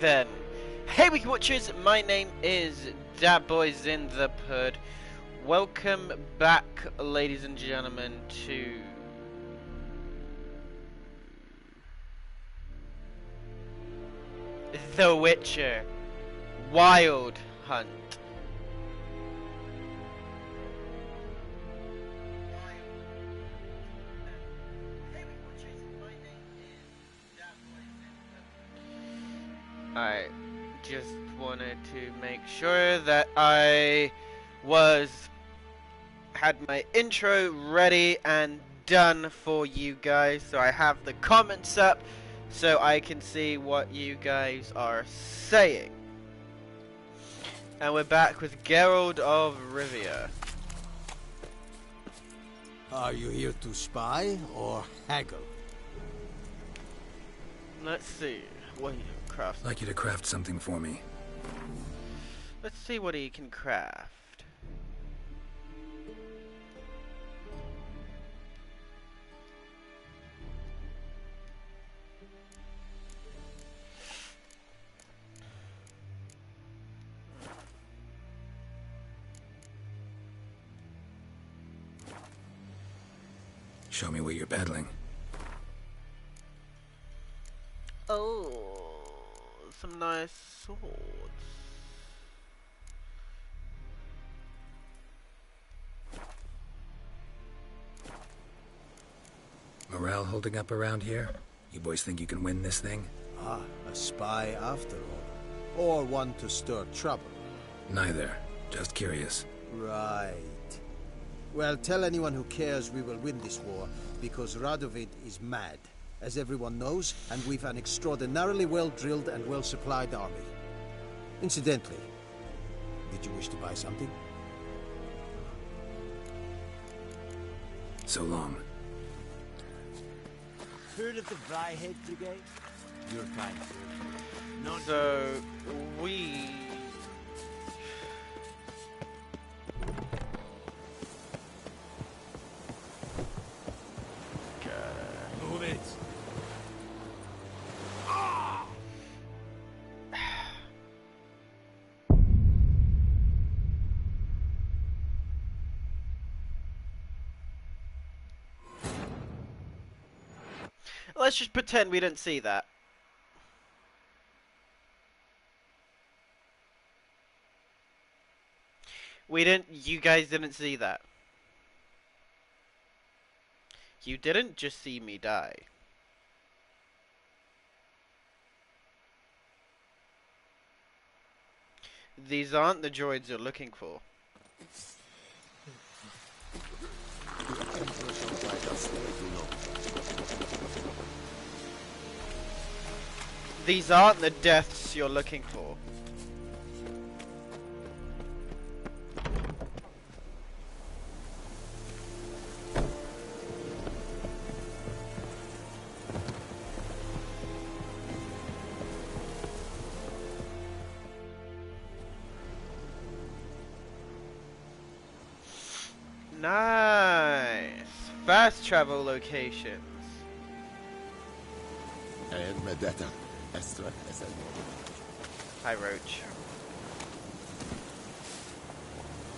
Then, hey Wiki Watchers, my name is Boys in the Pud. Welcome back, ladies and gentlemen, to The Witcher Wild Hunt. I just wanted to make sure that I had my intro ready and done for you guys, so I have the comments up so I can see what you guys are saying. And we're back with Geralt of Rivia. Are you here to spy or haggle? Let's see what he can craft. I'd like you to craft something for me. Let's see what he can craft. Show me what you're peddling. Oh, some nice swords. Morale holding up around here? You boys think you can win this thing? Ah, a spy after all. Or one to stir trouble. Neither. Just curious. Right. Well, tell anyone who cares we will win this war, because Radovid is mad, as everyone knows, and we've an extraordinarily well-drilled and well-supplied army. Incidentally, did you wish to buy something? So long. Heard of the Vryhead Brigade? Your kind, sir. Not So we move it. let's just pretend we didn't see that. You guys didn't see that. You didn't just see me die. These aren't the droids you're looking for. These aren't the deaths you're looking for. Nice. Fast travel locations. Hi, Roach.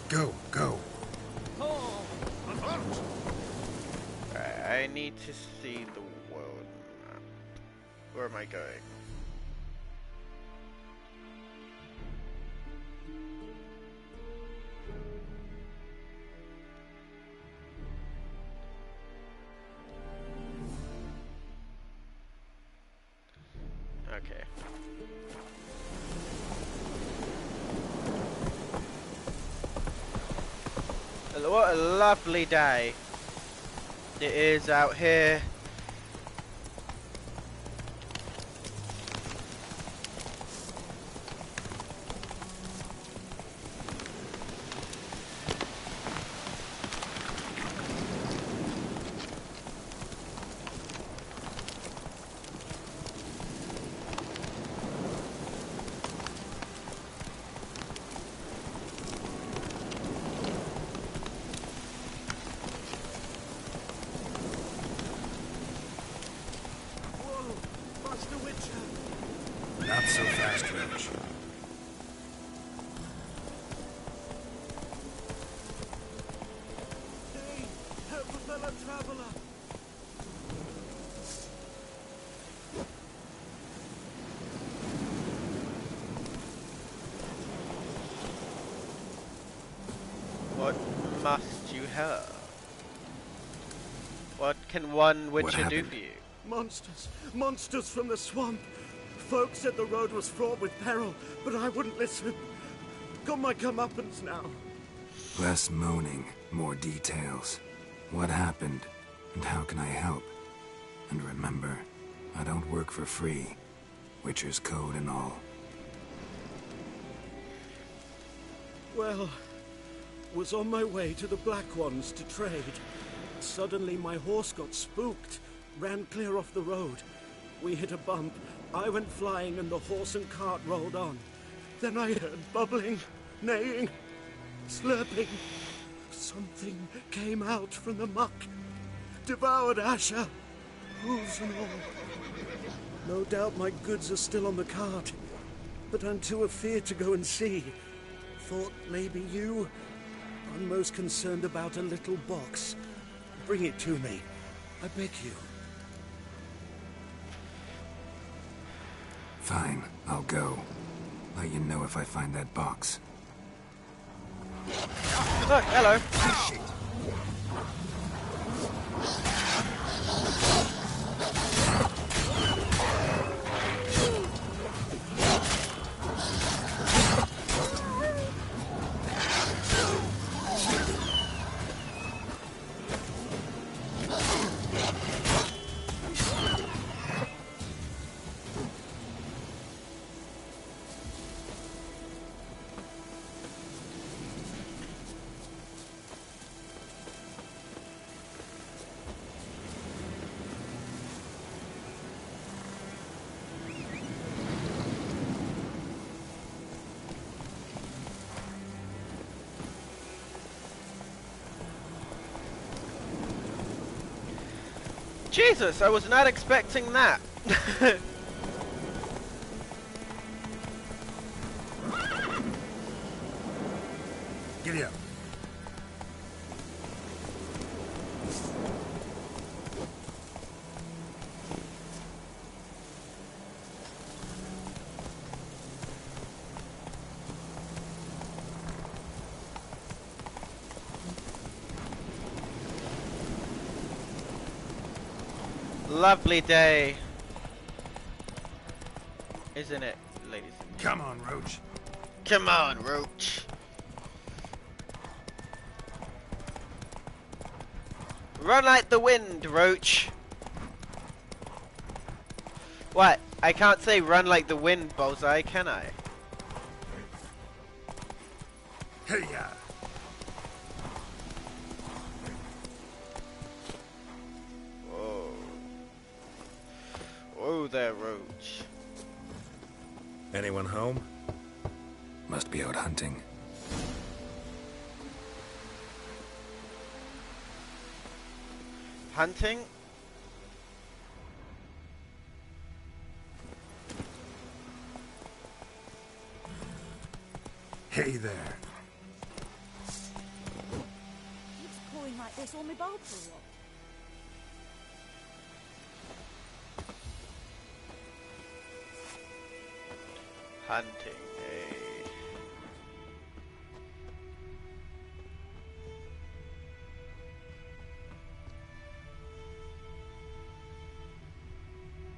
Go, go. Alright, I need to see the world map. Where am I going? Okay. What a lovely day it is out here. fast, Roach. Hey, help a fellow traveler. What must you have? What can one Witcher do happened? for you? Monsters. Monsters from the swamp. Folk said the road was fraught with peril, but I wouldn't listen. Got my comeuppance now. Less moaning, more details. What happened, and how can I help? And remember, I don't work for free. Witcher's code and all. Well, was on my way to the Black Ones to trade. Suddenly my horse got spooked, ran clear off the road. We hit a bump, I went flying and the horse and cart rolled on. Then I heard bubbling, neighing, slurping. Something came out from the muck, devoured Asher, hooves and all. No doubt my goods are still on the cart, but I'm too afeard to go and see. Thought maybe you. I'm most concerned about a little box. Bring it to me. I beg you. Fine, I'll go. Let you know if I find that box. Look, hello. Jesus, I was not expecting that. Giddy up. Lovely day, isn't it, ladies and Come on, Roach. Come on, Roach. Run like the wind, Roach. What? I can't say run like the wind, Bullseye, can I? Hey, ya. Whoa. Whoa there, Roach. Anyone home? Must be out hunting. Hunting? Hey there. Keeps pouring like this on my boat for what? Hunting, eh?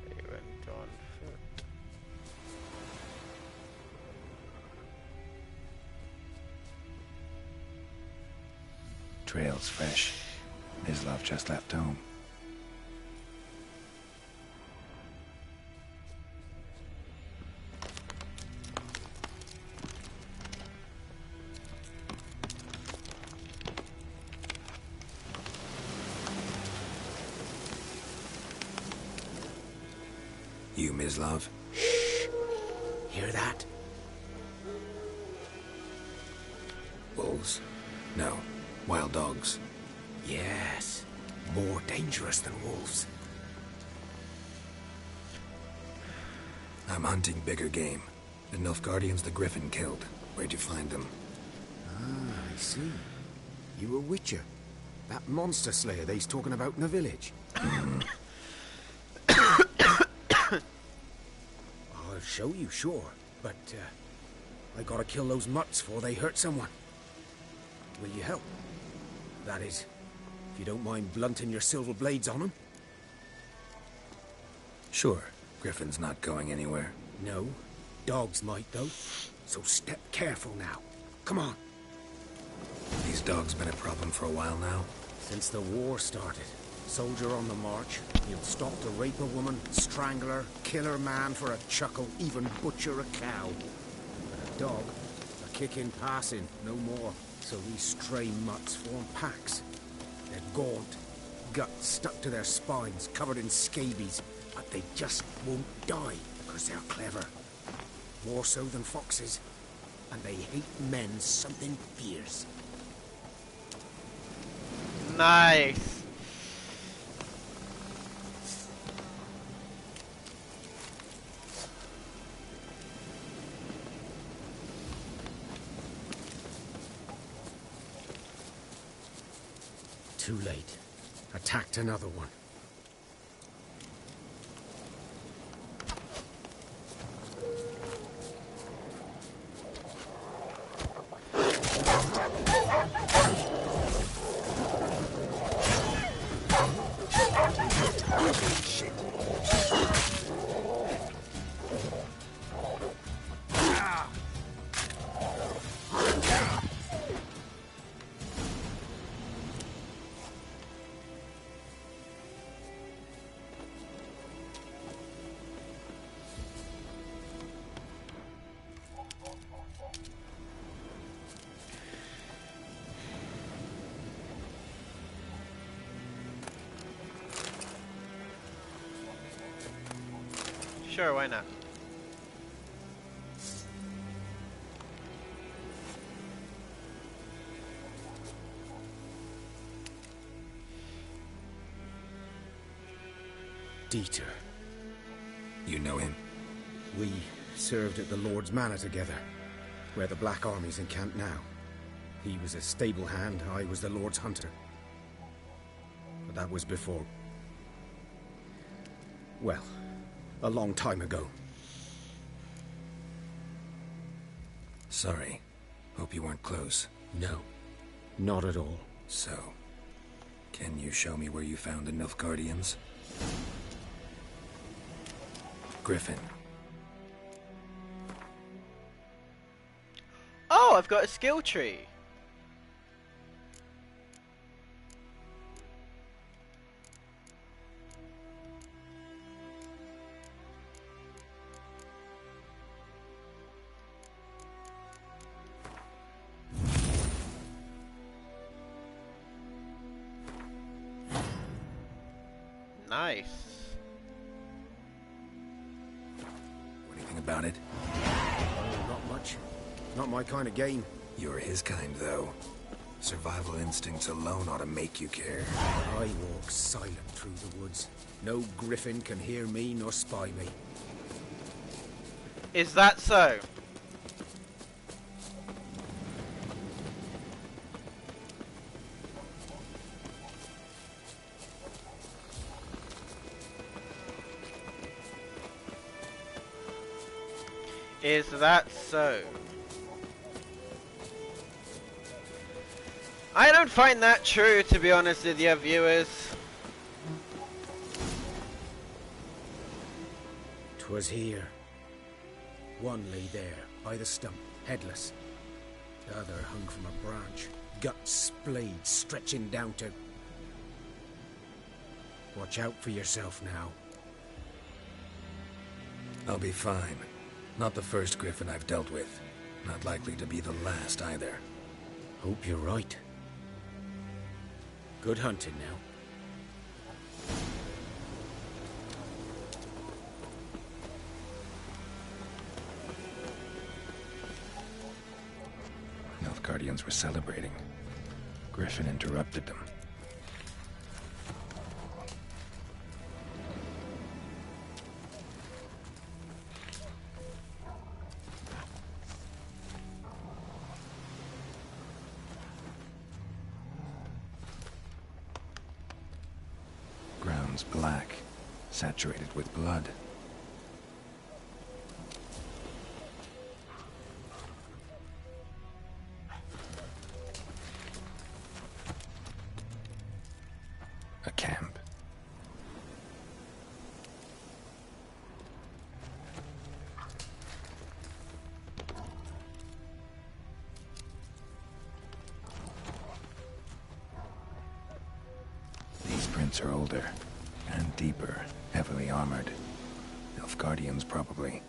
They went on foot. Trail's fresh. His love just left home. You, Mislav? Hear that? Wolves? No. Wild dogs. Yes. More dangerous than wolves. I'm hunting bigger game. The Nilfgaardians the Griffin killed. Where'd you find them? Ah, I see. You a witcher. That monster slayer they's talking about in the village. I'll show you, sure. But, I gotta kill those mutts before they hurt someone. Will you help? That is, if you don't mind blunting your silver blades on them. Sure. Griffin's not going anywhere. No. Dogs might, though. So step careful now. Come on. These dogs been a problem for a while now? Since the war started. Soldier on the march. He'll stop to rape a woman, strangle her, kill her man for a chuckle, even butcher a cow. But a dog, a kick in passing, no more. So these stray mutts form packs. They're gaunt, guts stuck to their spines, covered in scabies. But they just won't die, because they're clever. More so than foxes. And they hate men something fierce. Nice. Too late. Attacked another one. Sure, why not? Dieter. You know him? We served at the Lord's Manor together, where the Black Army's encamped now. He was a stable hand, I was the Lord's hunter. But that was before... well, a long time ago. Sorry. Hope you weren't close. No, not at all. So, can you show me where you found the Nilfgaardians? Griffin. Oh, I've got a skill tree. Nice. Anything about it? Oh, not much. Not my kind of game. You're his kind, though. Survival instincts alone ought to make you care. I walk silent through the woods. No griffin can hear me nor spy me. Is that so? Is that so? I don't find that true, to be honest with you, viewers. 'Twas here. One lay there, by the stump, headless. The other hung from a branch, guts splayed, stretching down to... Watch out for yourself now. I'll be fine. Not the first Griffin I've dealt with. Not likely to be the last, either. Hope you're right. Good hunting now. Nilfgaardians were celebrating. Griffin interrupted them. almost black, saturated with blood. A camp. These prints are older and deeper, heavily armored. Nilfgaardians, probably.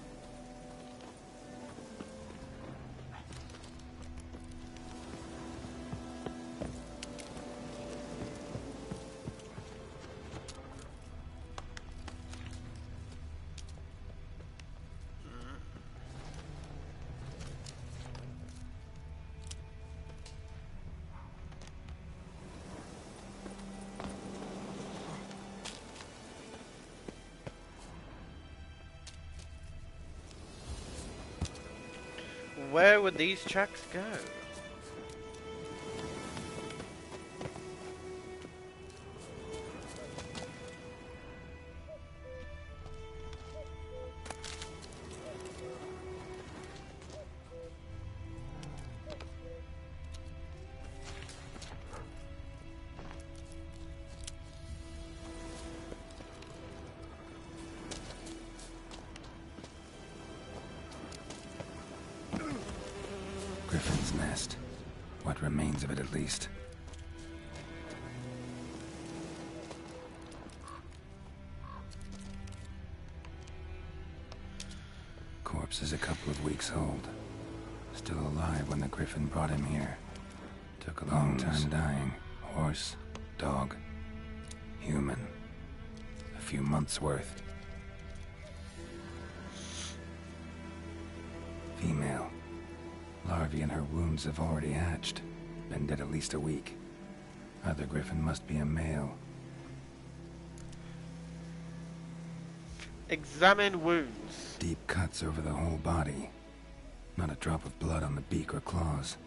Where would these tracks go? Griffin's nest. What remains of it, at least. Corpse is a couple of weeks old. Still alive when the Griffin brought him here. Took a long time dying. Horse, dog, human. A few months' worth. Female. Larvae in her wounds have already hatched. Been dead at least a week. Other Griffin must be a male. Examine wounds. Deep cuts over the whole body. Not a drop of blood on the beak or claws.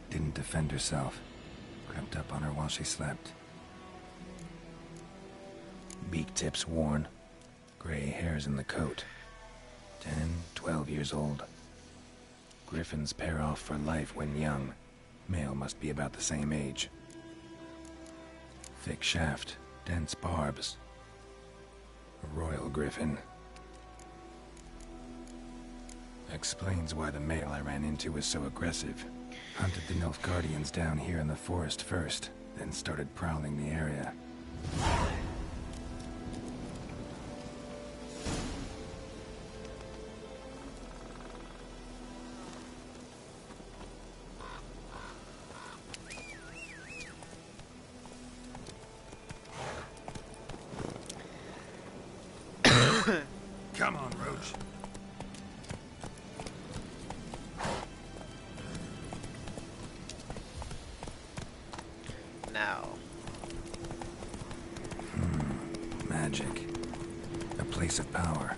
Didn't defend herself. Crept up on her while she slept. Beak tips worn. Gray hairs in the coat. 10, 12 years old. Griffins pair off for life when young. Male must be about the same age. Thick shaft, dense barbs. A royal griffin. Explains why the male I ran into was so aggressive. Hunted the Nilfgaardians down here in the forest first, then started prowling the area. Come on, Roach. Now. Magic. A place of power.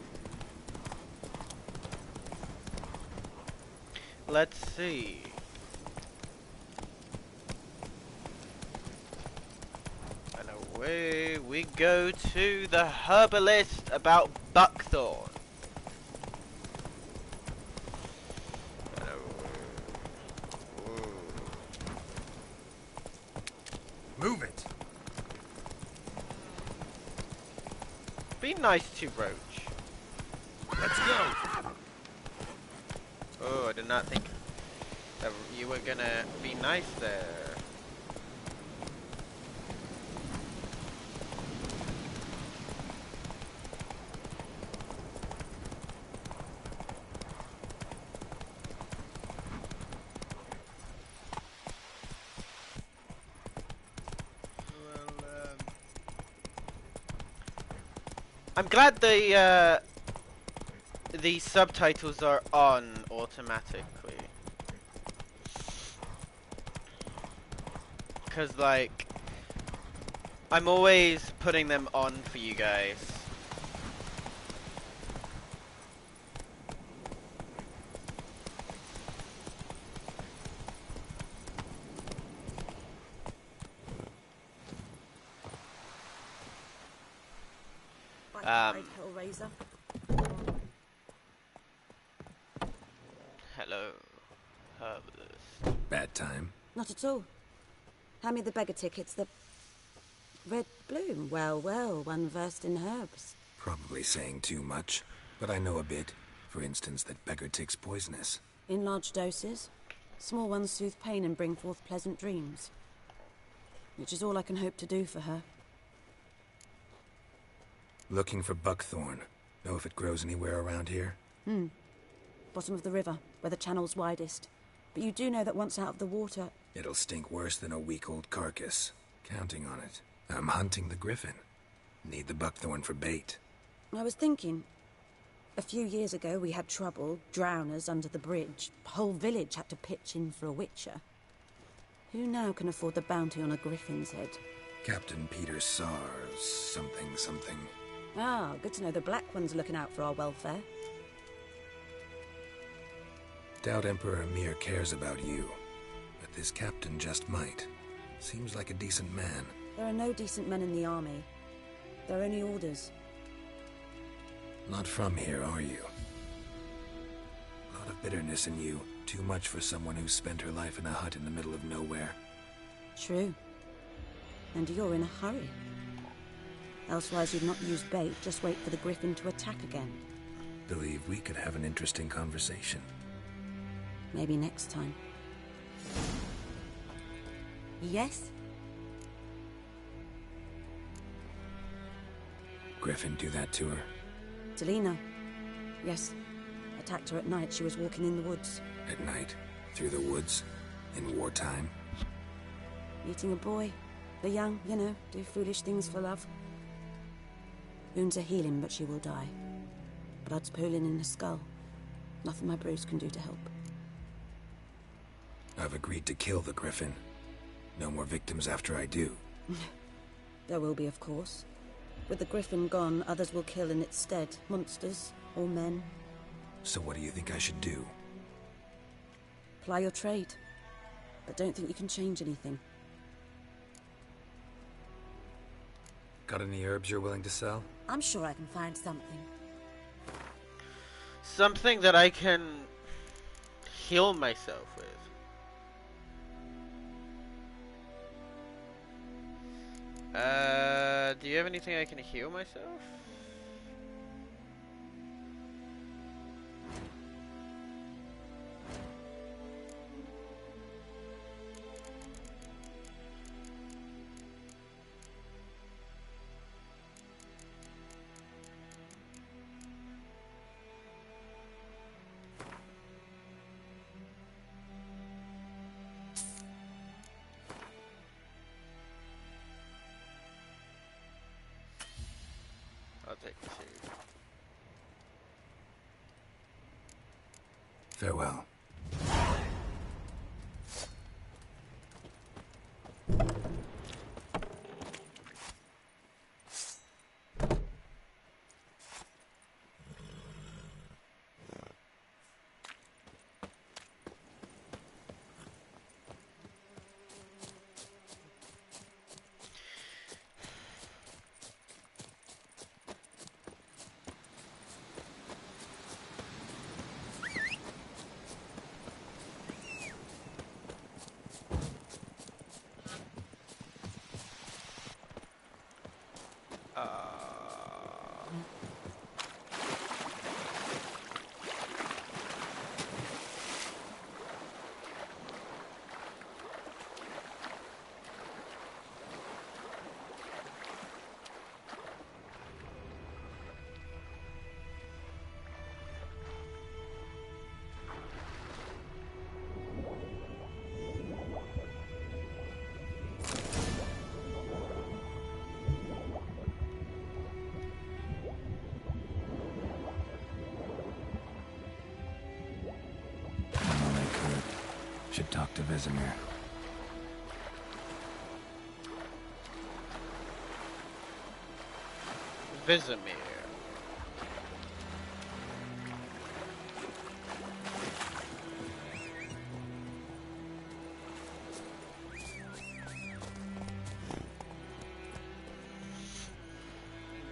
Let's see. And away we go to the herbalist about buckthorn. Move it. Be nice to Roach. Let's go. Oh, I did not think that you were gonna be nice there. I'm glad the subtitles are on automatically, because like I'm always putting them on for you guys. Great Hellraiser. Hello, herbalist. Bad time. Not at all. Hand me the beggar tickets. The red bloom. Well, well, one versed in herbs. Probably saying too much, but I know a bit. For instance, that beggar tick's poisonous. In large doses. Small ones soothe pain and bring forth pleasant dreams. Which is all I can hope to do for her. Looking for buckthorn. Know if it grows anywhere around here? Bottom of the river, where the channel's widest. But you do know that once out of the water... It'll stink worse than a week-old carcass. Counting on it. I'm hunting the griffin. Need the buckthorn for bait. I was thinking... A few years ago we had trouble, drowners under the bridge. The whole village had to pitch in for a witcher. Who now can afford the bounty on a griffin's head? Captain Peter Sars, something. Ah, good to know the Black One's looking out for our welfare. Doubt Emperor Emir cares about you. But this captain just might. Seems like a decent man. There are no decent men in the army. They're only orders. Not from here, are you? A lot of bitterness in you. Too much for someone who's spent her life in a hut in the middle of nowhere. True. And you're in a hurry. Elsewise you'd not use bait, just wait for the griffin to attack again. Believe we could have an interesting conversation. Maybe next time. Yes? Griffin do that to her? Delina. Yes. Attacked her at night. She was walking in the woods. At night? Through the woods? In wartime? Meeting a boy. The young, you know, do foolish things for love. Wounds are healing, but she will die. Blood's pooling in her skull. Nothing my bruise can do to help. I've agreed to kill the griffin. No more victims after I do. There will be, of course. With the griffin gone, others will kill in its stead. Monsters, or men. So what do you think I should do? Ply your trade. But don't think you can change anything. Got any herbs you're willing to sell? I'm sure I can find something. Something that I can heal myself with. Do you have anything I can heal myself? I'll take the seed. Farewell. Should talk to Vesemir. Vesemir.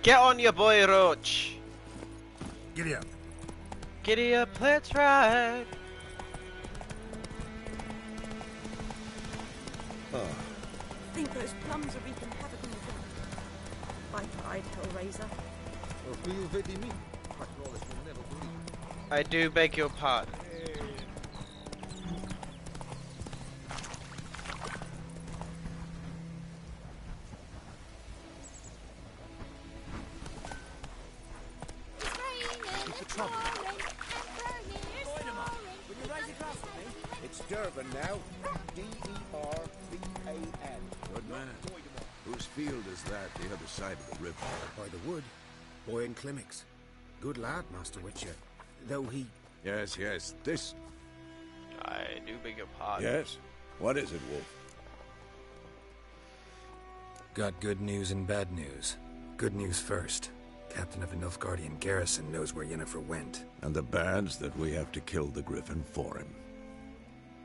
Get on your boy, Roach. Giddy up. Giddy up, let's ride. I think those plums are wreaking havoc on the ground. By pride, Hellraiser. I do beg your pardon. It's Durban now. D-E-R-B-A-N. Good man. Whose field is that, the other side of the river? By the wood. Boy in Climmix. Good lad, Master Witcher. Though he... Yes, yes. This... I do beg your pardon. Yes? What is it, Wolf? Got good news and bad news. Good news first. Captain of the Nilfgaardian garrison knows where Yennefer went. And the bad's that we have to kill the Griffin for him.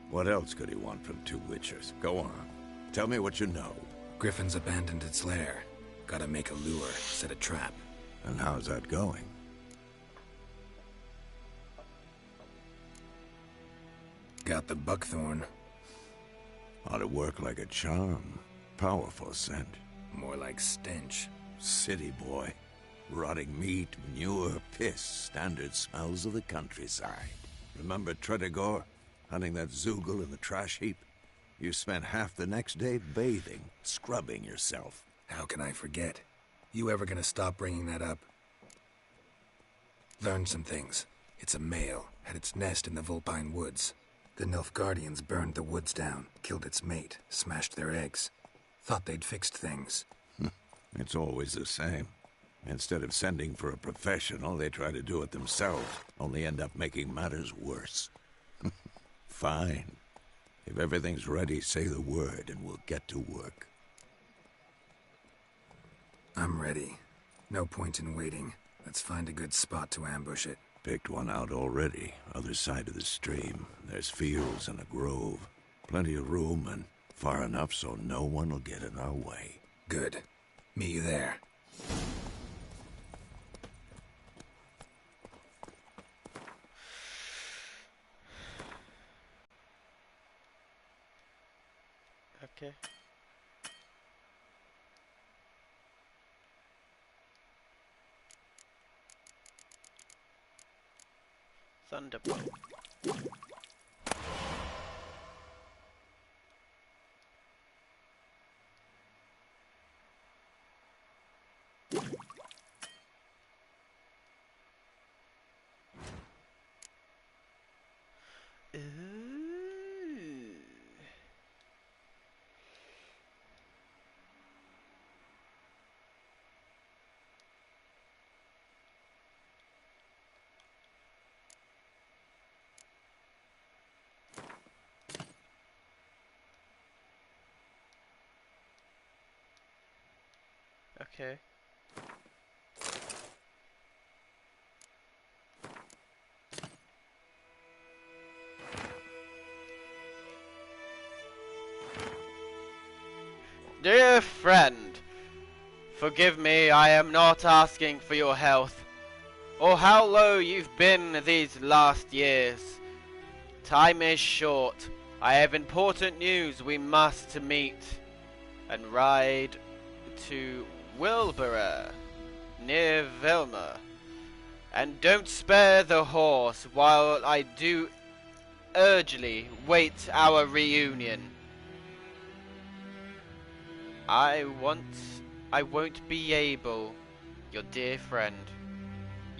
What else could he want from two Witchers? Go on. Tell me what you know. Griffin's abandoned its lair. Gotta make a lure, set a trap. And how's that going? Got the buckthorn. Ought to work like a charm. Powerful scent. More like stench. City boy. Rotting meat, manure, piss. Standard smells of the countryside. Remember Tredegor? Hunting that Zoogle in the trash heap? You spent half the next day bathing, scrubbing yourself. How can I forget? You ever gonna stop bringing that up? Learned some things. It's a male, had its nest in the Vulpine Woods. The Nilfgaardians burned the woods down, killed its mate, smashed their eggs. Thought they'd fixed things. It's always the same. Instead of sending for a professional, they try to do it themselves, only end up making matters worse. Fine. If everything's ready, say the word and we'll get to work. I'm ready. No point in waiting. Let's find a good spot to ambush it. Picked one out already, other side of the stream. There's fields and a grove. Plenty of room and far enough so no one will get in our way. Good. Meet you there. Okay. Thunderbolt. Okay. Dear friend, forgive me, I am not asking for your health, or how low you've been these last years. Time is short. I have important news. We must meet and ride to Wilborough, near Vilma. And don't spare the horse while I do urgently wait our reunion. I won't be able. Your dear friend,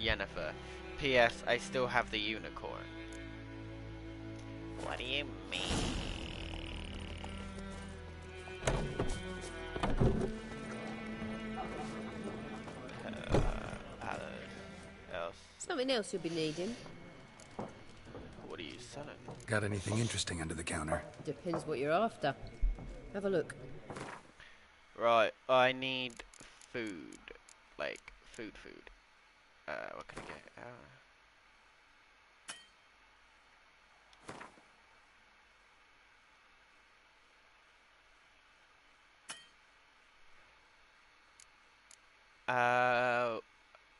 Yennefer. P.S. I still have the unicorn. What do you mean? Something else you'll be needing. What are you selling? Got anything interesting under the counter? Depends what you're after. Have a look. Right, I need food. Like, food. What can I get?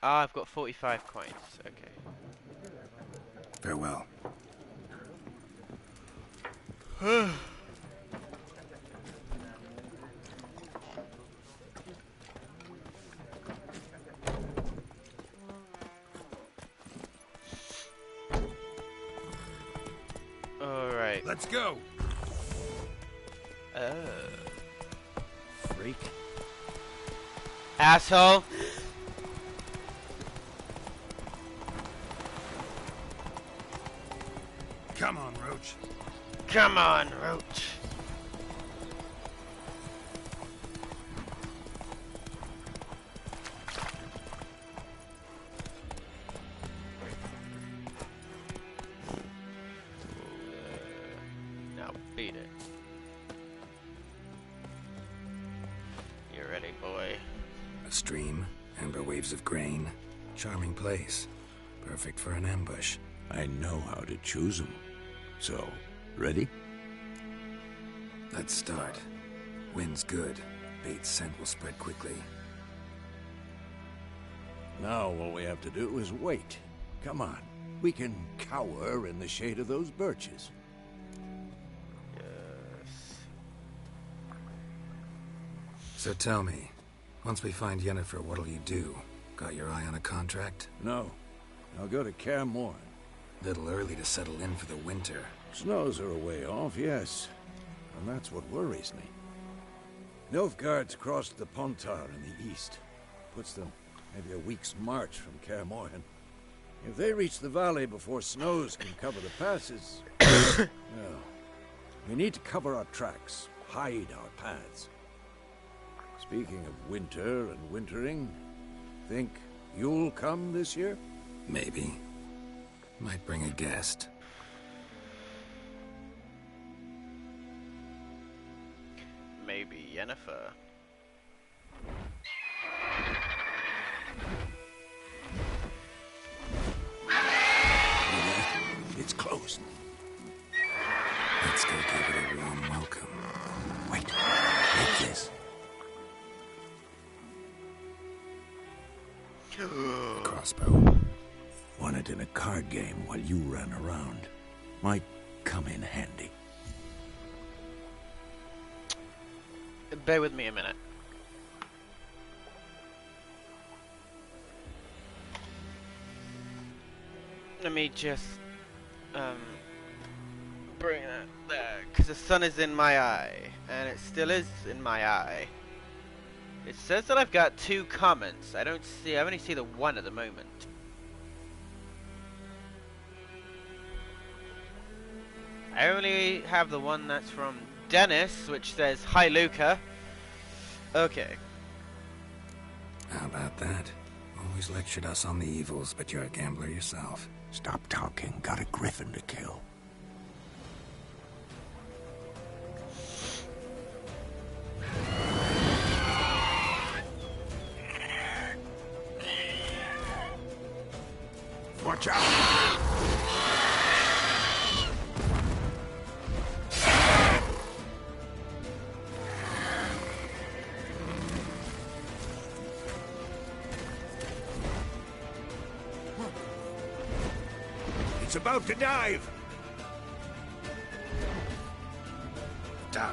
Ah, I've got 45 coins. Okay. Farewell. Alright. Let's go. Freak. Asshole. Come on, Roach. Come on, Roach. Now beat it. You ready, boy? A stream, amber waves of grain. Charming place. Perfect for an ambush. I know how to choose them. So, ready? Let's start. Wind's good. Bait's scent will spread quickly. Now all we have to do is wait. Come on. We can cower in the shade of those birches. Yes. So tell me, once we find Yennefer, what'll you do? Got your eye on a contract? No. I'll go to Kaer Morhen. Little early to settle in for the winter. Snows are a way off, yes. And that's what worries me. Nilfgaard's crossed the Pontar in the east. Puts them maybe a week's march from Kaer Morhen. If they reach the valley before snows can cover the passes... well, we need to cover our tracks, hide our paths. Speaking of winter and wintering, think you'll come this year? Maybe. Might bring a guest. Maybe Yennefer. It's close. Let's go give it a warm welcome. Wait. Take this. A crossbow. Won it in a card game while you ran around. Might come in handy. Bear with me a minute. Let me just bring that there, because the sun is in my eye, and it still is in my eye. It says that I've got 2 comments. I only see the one at the moment. I only have the one that's from Dennis, which says, "Hi, Luca." Okay. How about that? Always lectured us on the evils, but you're a gambler yourself. Stop talking. Got a griffin to kill. Watch out! It's about to dive! Die.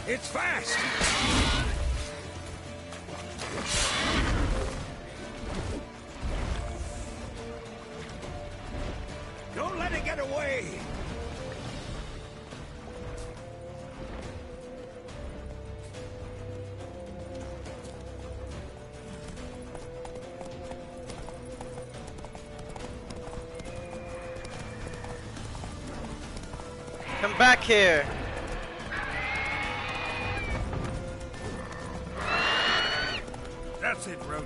It's fast! Don't let it get away! Come back here! That's it, Roach.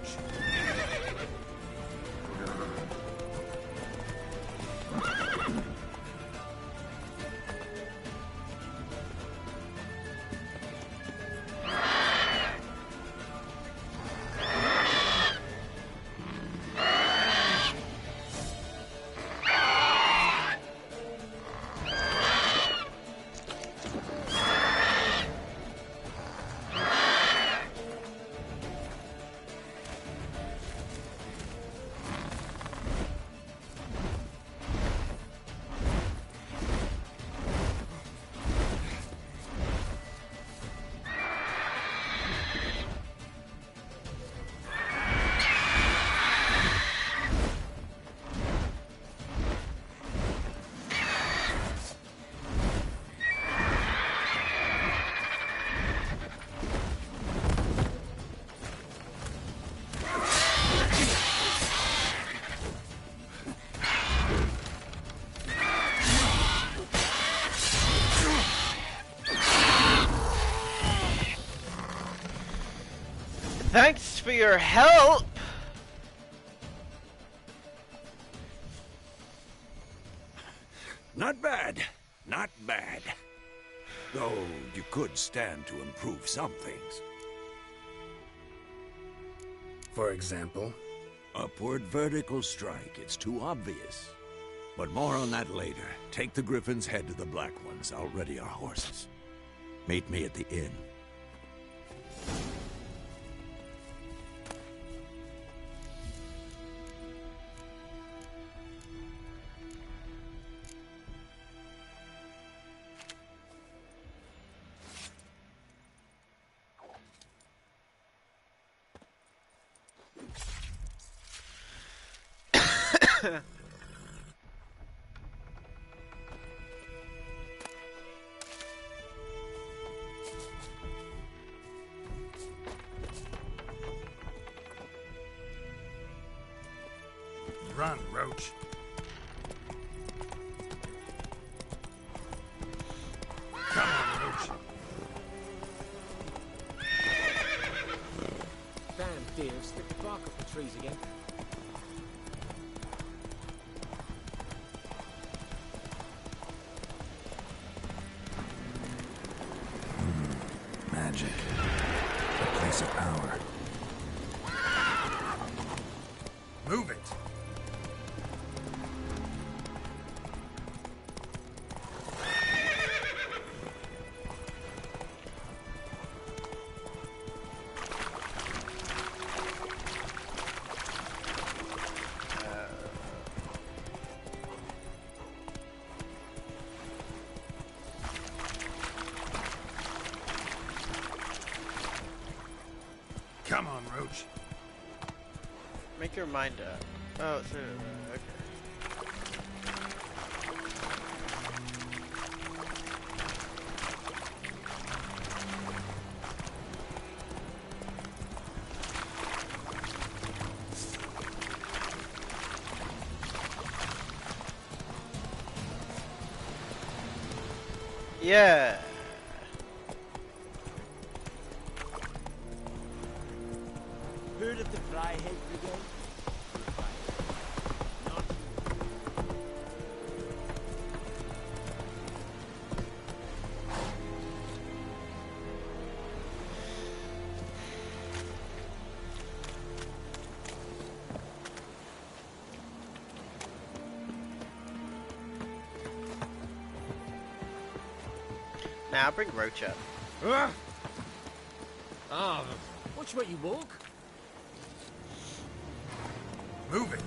Thanks for your help. Not bad. Not bad. Though you could stand to improve some things. For example? Upward vertical strike. It's too obvious. But more on that later. Take the Griffin's head to the Black Ones. I'll ready our horses. Meet me at the inn. Run, Roach. Come on, Roach. Damn deer, stick the bark up the trees again. Magic. A place of power. Move it. Come on, Roach. Make your mind up. Oh, so, okay. Yeah. Heard of the Fryhead Brigade? Not Now bring Roach up. Ah, watch what you walk. Move it.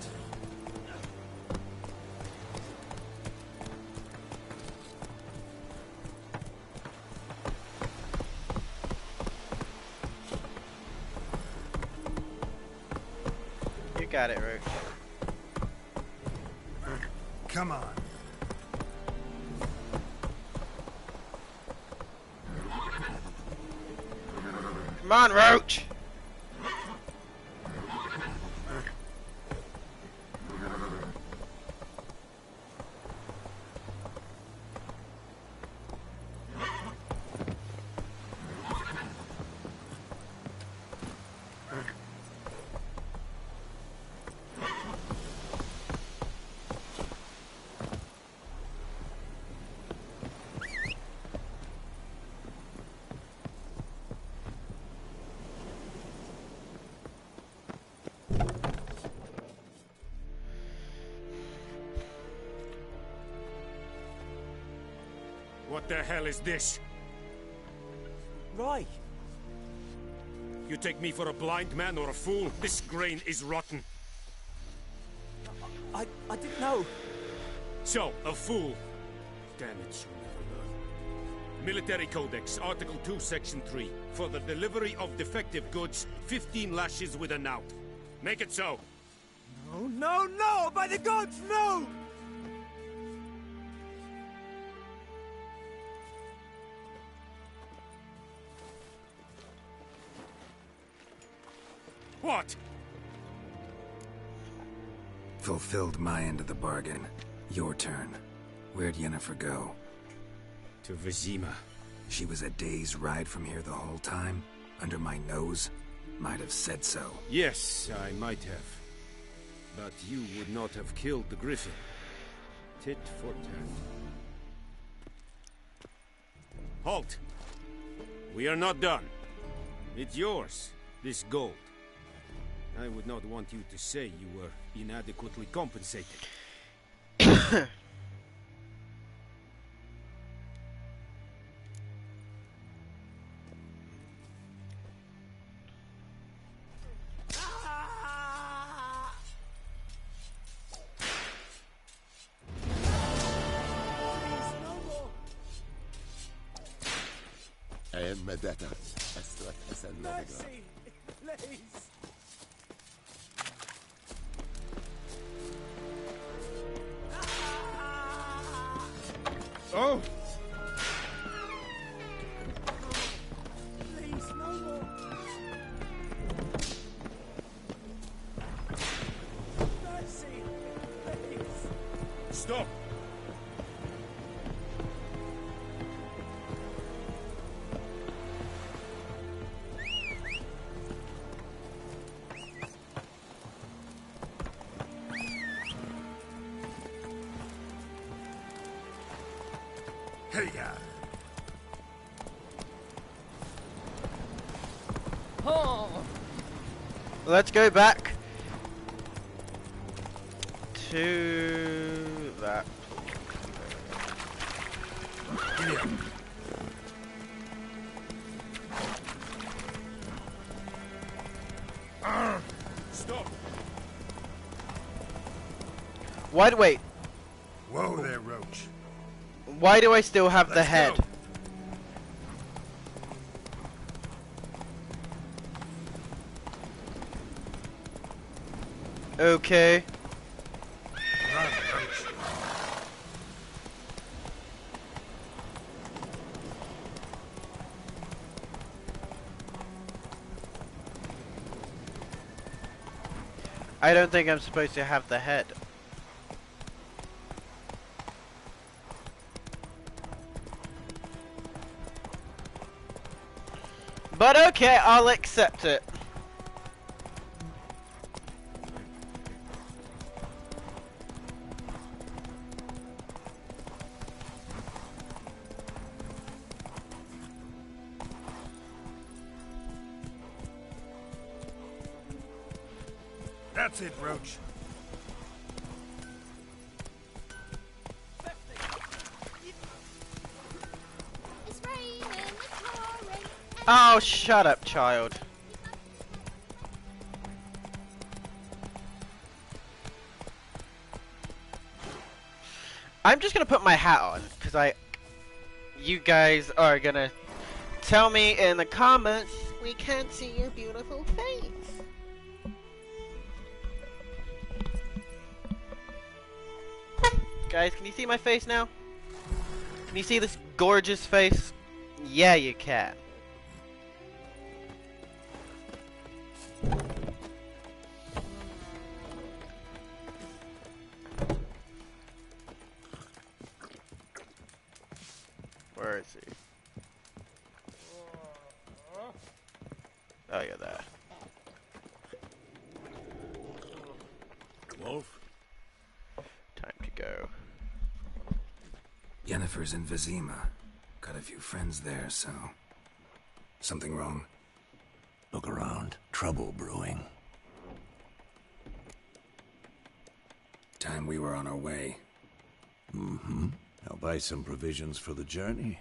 You got it, Roach. Come on. Come on, Roach! What the hell is this? Right. You take me for a blind man or a fool? This grain is rotten. I didn't know. So, a fool. Damn it, you'll never learn. Military Codex, Article 2, Section 3. For the delivery of defective goods, 15 lashes with a knout. Make it so. No, no, no! By the gods, no! What? Fulfilled my end of the bargain. Your turn. Where'd Yennefer go? To Vizima. She was a day's ride from here the whole time? Under my nose? might have said so. Yes, I might have. But you would not have killed the griffin. Tit for tat. Halt! We are not done. It's yours, this gold. I would not want you to say you were inadequately compensated. Mercy, please. Oh! Please, no more. Mercy, please. Stop! Hey-ya! Let's go back to that. Stop! Wait. Whoa there, Roach. Why do I still have the Let's head? go. Okay. Run, Roach. I don't think I'm supposed to have the head. But okay, I'll accept it. That's it, Roach. It's raining, it's pouring. Oh, shut up, child. I'm just gonna put my hat on, because you guys are gonna tell me in the comments, we can't see your beautiful face. Guys, can you see my face now? Can you see this gorgeous face? Yeah, you can. Where is he? Oh, yeah, there. Wolf? Time to go. Yennefer's in Vizima. Got a few friends there, so... Something wrong? Look around. Trouble brewing. Time we were on our way. Mm-hmm. I'll buy some provisions for the journey.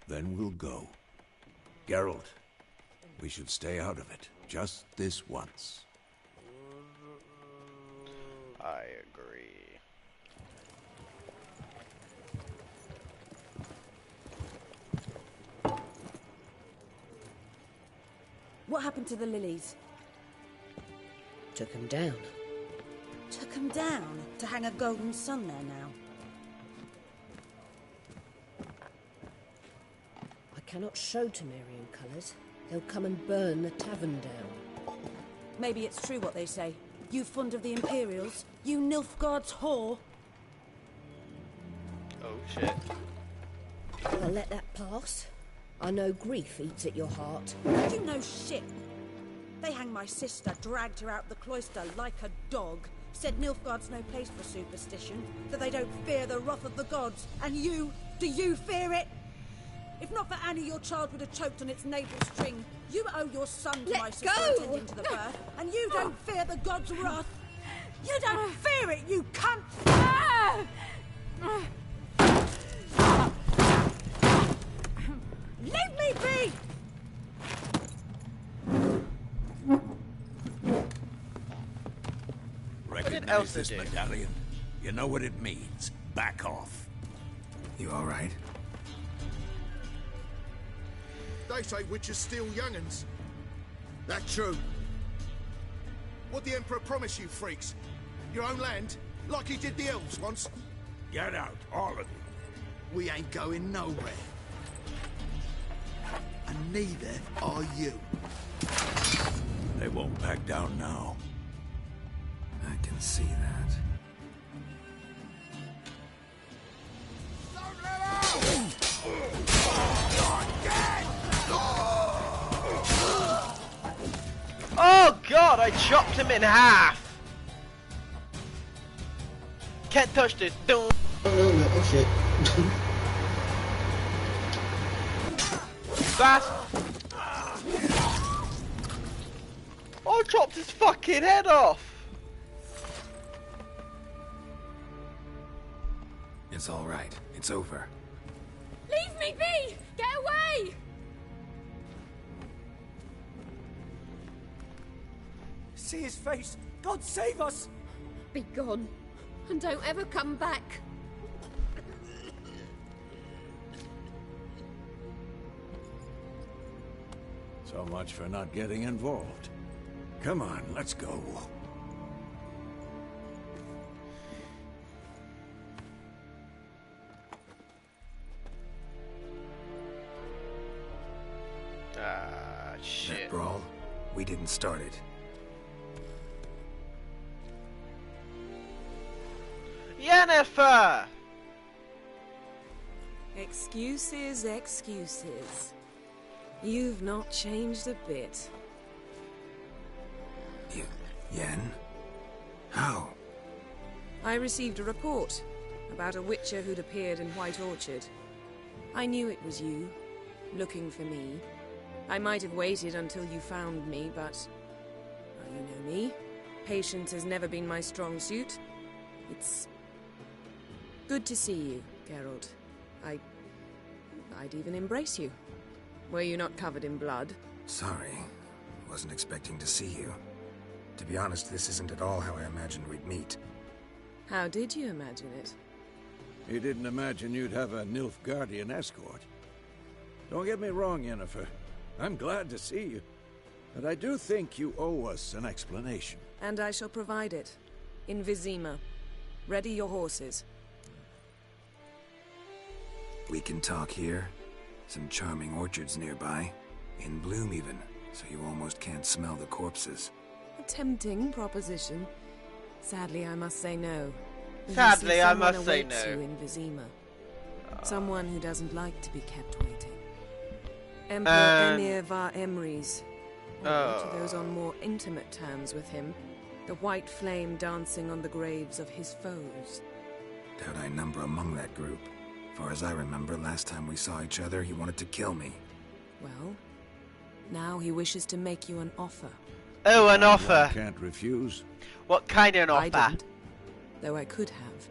Then we'll go. Geralt, we should stay out of it. Just this once. I agree. What happened to the lilies? Took him down. Took them down to hang a golden sun there now. I cannot show Temerian colours. They'll come and burn the tavern down. Maybe it's true what they say. You fond of the Imperials? You Nilfgaard's whore? Oh, shit. I'll let that pass. I know grief eats at your heart. You know shit. They hanged my sister, dragged her out the cloister like a dog. Said Nilfgaard's no place for superstition, that they don't fear the wrath of the gods. And you, do you fear it? If not for Annie, your child would have choked on its navel string. You owe your son to my sister attending to the birth, and you don't fear the gods' wrath. You don't fear it, you cunt! Leave me be! Recognize this medallion? You know what it means. Back off. You all right? They say witches steal young'uns. That true. What the Emperor promised you, freaks? Your own land? Like he did the elves once? Get out, all of you. We ain't going nowhere. And neither are you. They won't back down now. I can see that. Don't let out! Oh god, I chopped him in half! Can't touch this. Don't. Oh shit. Fast. I chopped his fucking head off! It's all right. It's over. Leave me be! Get away! See his face! God save us! Be gone. And don't ever come back. So much for not getting involved. Come on, let's go. Shit. That brawl, we didn't start it. Yennefer! Excuses, excuses. You've not changed a bit. Yen? How? I received a report about a witcher who'd appeared in White Orchard. I knew it was you, looking for me. I might have waited until you found me, but... well, you know me. Patience has never been my strong suit. It's... good to see you, Geralt. I'd even embrace you. Were you not covered in blood? Sorry. Wasn't expecting to see you. To be honest, this isn't at all how I imagined we'd meet. How did you imagine it? You didn't imagine you'd have a Nilfgaardian escort. Don't get me wrong, Yennefer. I'm glad to see you. But I do think you owe us an explanation. And I shall provide it. In Vizima. Ready your horses. We can talk here. Some charming orchards nearby. In bloom even, so you almost can't smell the corpses. A tempting proposition. Sadly, I must say no. Sadly, I must say awaits no. You in Vizima. Someone who doesn't like to be kept waiting. Emperor Emir var Emrys. Or to those on more intimate terms with him, the white flame dancing on the graves of his foes. Doubt I number among that group. Far as I remember, last time we saw each other, he wanted to kill me. Well, now he wishes to make you an offer. Oh, an offer. Can't refuse. What kind of an I offer? didn't, though I could have.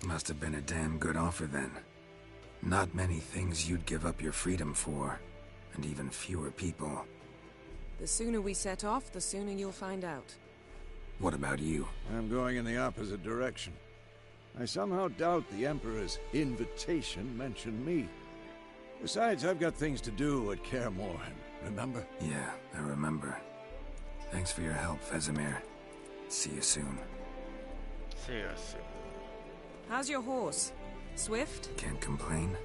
Must have been a damn good offer then. Not many things you'd give up your freedom for, and even fewer people. The sooner we set off, the sooner you'll find out. What about you? I'm going in the opposite direction. I somehow doubt the Emperor's invitation mentioned me. Besides, I've got things to do at Kaer Morhen, remember? Yeah, I remember. Thanks for your help, Vesemir. See you soon. See you soon. How's your horse? Swift? Can't complain.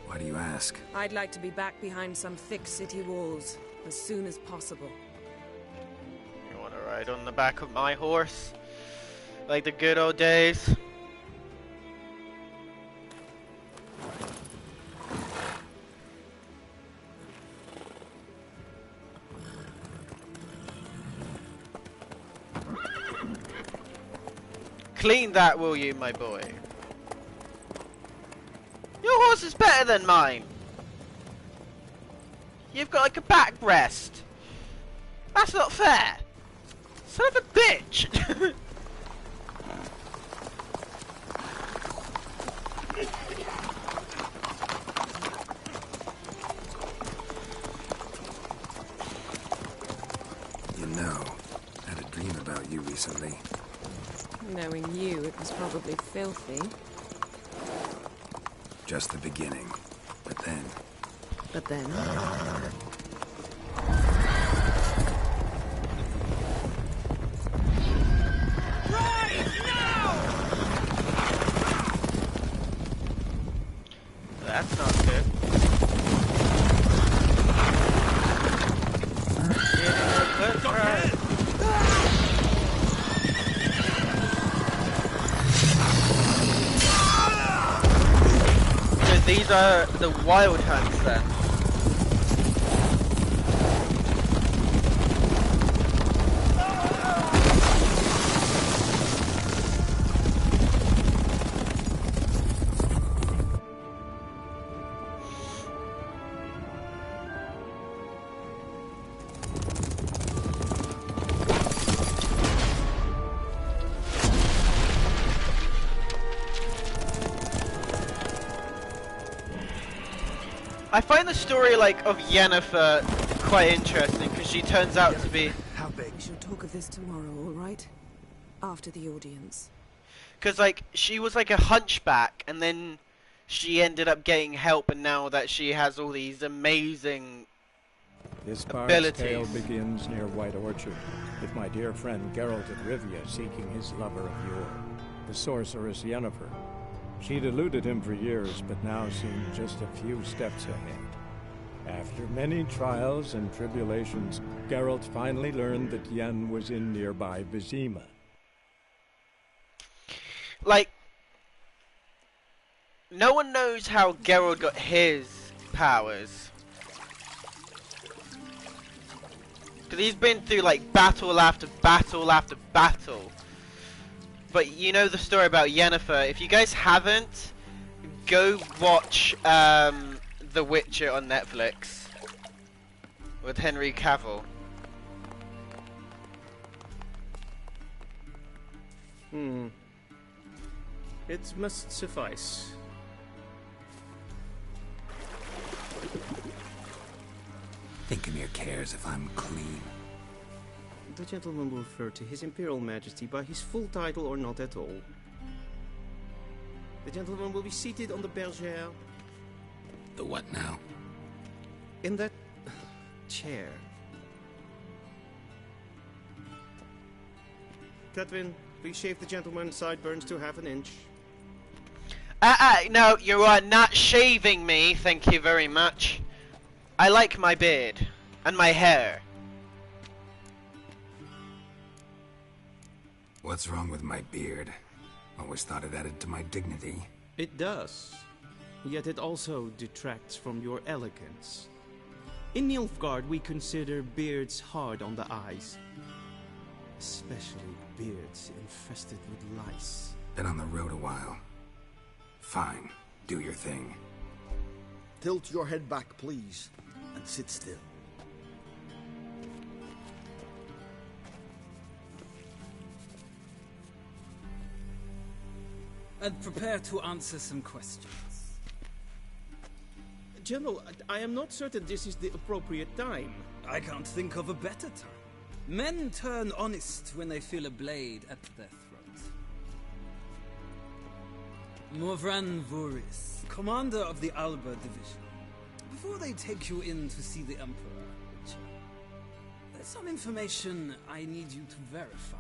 Why do you ask? I'd like to be back behind some thick city walls as soon as possible. You want to ride on the back of my horse? Like the good old days? Clean that, will you, my boy? Your horse is better than mine. You've got like a backrest. That's not fair. Son of a bitch. You know, I had a dream about you recently. Knowing you, it was probably filthy. Just the beginning. But then... But then... That's not good. So these are the wild hunts then. I find the story like of Yennefer quite interesting because she turns out to be. How big? We shall talk of this tomorrow, all right? After the audience. Because like she was like a hunchback, and then she ended up getting help, and now that she has all these amazing This bard's abilities. tale begins near White Orchard, with my dear friend Geralt of Rivia seeking his lover of yore, the sorceress Yenefer. She'd eluded him for years, but now seemed just a few steps ahead. After many trials and tribulations, Geralt finally learned that Yen was in nearby Vizima. Like, no one knows how Geralt got his powers. Because he's been through like battle after battle after battle. But you know the story about Yennefer. If you guys haven't, go watch The Witcher on Netflix with Henry Cavill. It must suffice. Thinkemere cares if I'm clean. The gentleman will refer to His Imperial Majesty by his full title or not at all. The gentleman will be seated on the bergère. The what now? In that chair. Catwin, please shave the gentleman's sideburns to half an inch. No, you are not shaving me, thank you very much. I like my beard and my hair. What's wrong with my beard? Always thought it added to my dignity. It does. Yet it also detracts from your elegance. In Nilfgaard, we consider beards hard on the eyes. Especially beards infested with lice. Been on the road a while. Fine. Do your thing. Tilt your head back, please, and sit still. And prepare to answer some questions. General, I am not certain this is the appropriate time. I can't think of a better time. Men turn honest when they feel a blade at their throat. Morvran Voris, commander of the Alba Division. Before they take you in to see the Emperor, Witcher, there's some information I need you to verify.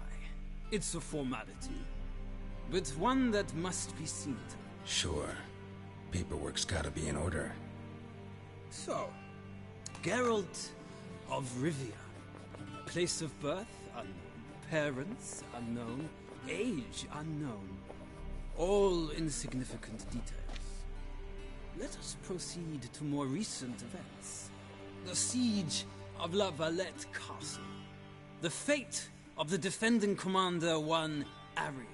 It's a formality, but one that must be seen to. Sure. Paperwork's gotta be in order. So, Geralt of Rivia. Place of birth unknown. Parents unknown. Age unknown. All insignificant details. Let us proceed to more recent events. The siege of La Valette Castle. The fate of the defending commander, one Arian.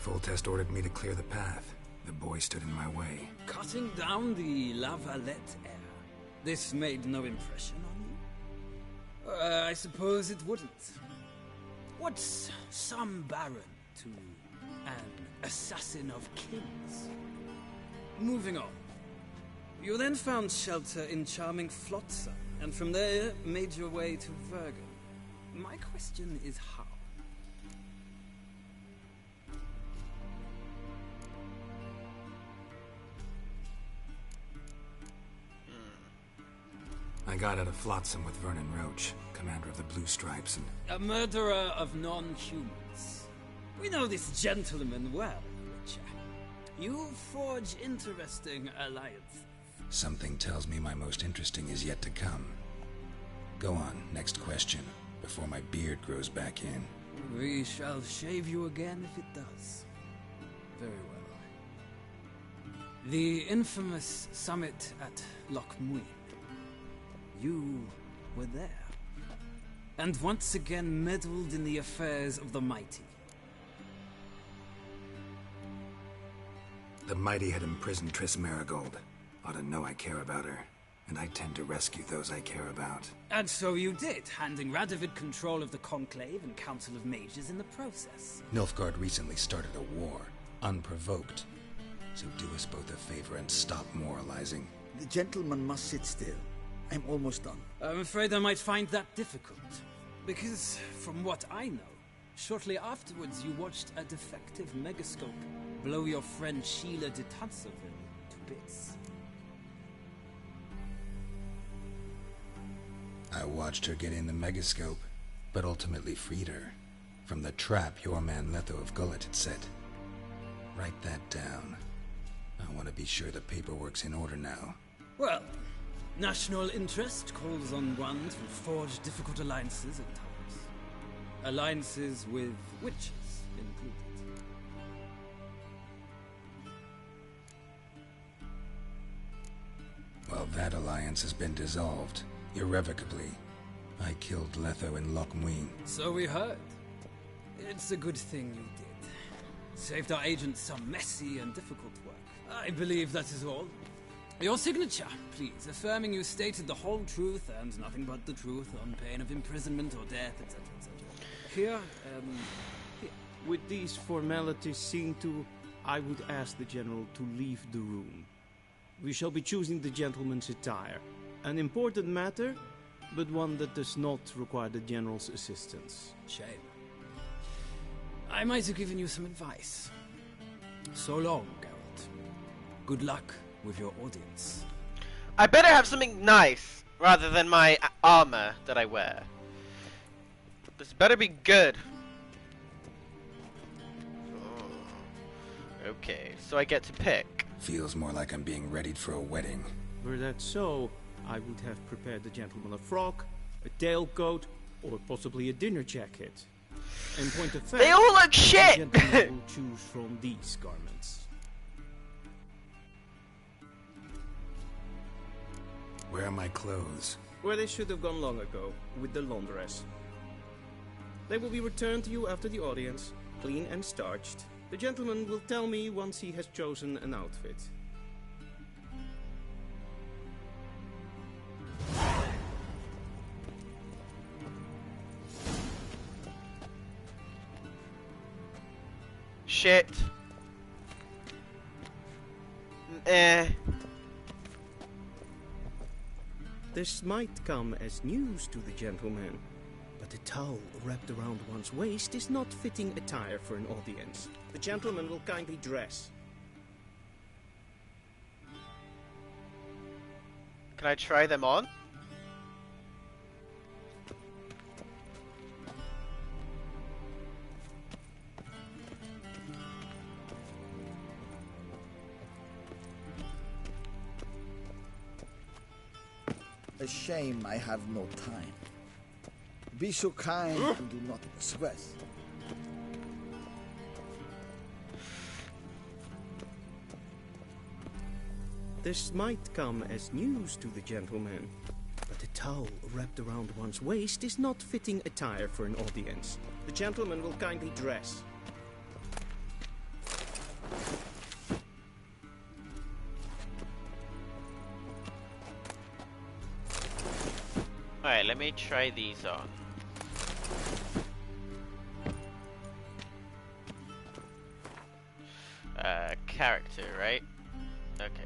Foltest ordered me to clear the path. The boy stood in my way. Cutting down the La Valette heir. This made no impression on you? I suppose it wouldn't. What's some baron to an assassin of kings? Moving on. You then found shelter in charming Flotsam, and from there made your way to Vergen. My question is how? I got out of Flotsam with Vernon Roach, commander of the Blue Stripes, and... A murderer of non-humans. We know this gentleman well, Witcher. You forge interesting alliances. Something tells me my most interesting is yet to come. Go on, next question, before my beard grows back in. We shall shave you again if it does. Very well. The infamous summit at Loch Muin. You were there. And once again meddled in the affairs of the mighty. The mighty had imprisoned Triss Marigold. Ought to know I care about her, and I tend to rescue those I care about. And so you did, handing Radovid control of the Conclave and Council of Mages in the process. Nilfgaard recently started a war, unprovoked. So do us both a favor and stop moralizing. The gentleman must sit still. I'm almost done. I'm afraid I might find that difficult. Because, from what I know, shortly afterwards you watched a defective megascope blow your friend Sheila de Tanserville to bits. I watched her get in the megascope, but ultimately freed her from the trap your man Letho of Gullet had set. Write that down. I want to be sure the paperwork's in order now. Well, national interest calls on one to forge difficult alliances at times. Alliances with witches included. Well, that alliance has been dissolved, irrevocably. I killed Letho in Loch Muin. So we heard. It's a good thing you did. Saved our agents some messy and difficult work. I believe that is all. Your signature, please, affirming you stated the whole truth and nothing but the truth on pain of imprisonment or death, etc., etc. Here. With these formalities seen to, I would ask the General to leave the room. We shall be choosing the gentleman's attire. An important matter, but one that does not require the General's assistance. Shame. I might have given you some advice. So long, Geralt. Good luck with your audience. I better have something nice rather than my armor that I wear. This better be good. Oh. Okay, so I get to pick. Feels more like I'm being readied for a wedding. Were that so, I would have prepared the gentleman a frock, a tailcoat, or possibly a dinner jacket. In point of fact, they all look shit! The gentleman will choose from these garments. Where are my clothes? Where they should have gone long ago, with the laundress. They will be returned to you after the audience, clean and starched. The gentleman will tell me once he has chosen an outfit. Shit. This might come as news to the gentleman, but a towel wrapped around one's waist is not fitting attire for an audience. The gentleman will kindly dress. Can I try them on? A shame I have no time. Be so kind and do not stress. This might come as news to the gentleman, but a towel wrapped around one's waist is not fitting attire for an audience. The gentleman will kindly dress. Alright, let me try these on. Character, right? Okay.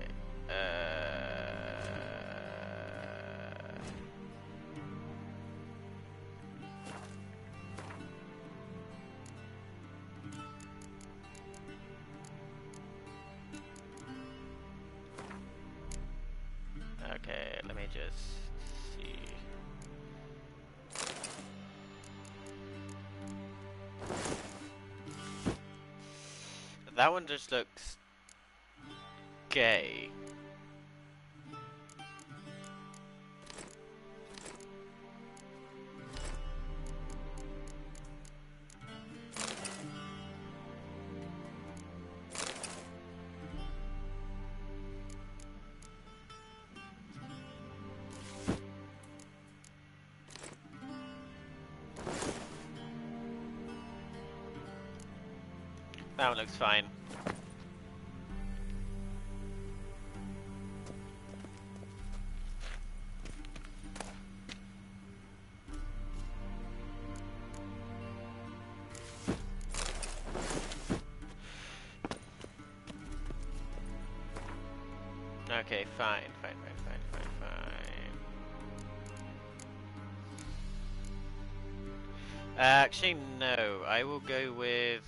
Okay, let me just see. That one just looks gay. That one looks fine. Okay, fine. Actually, no. I will go with...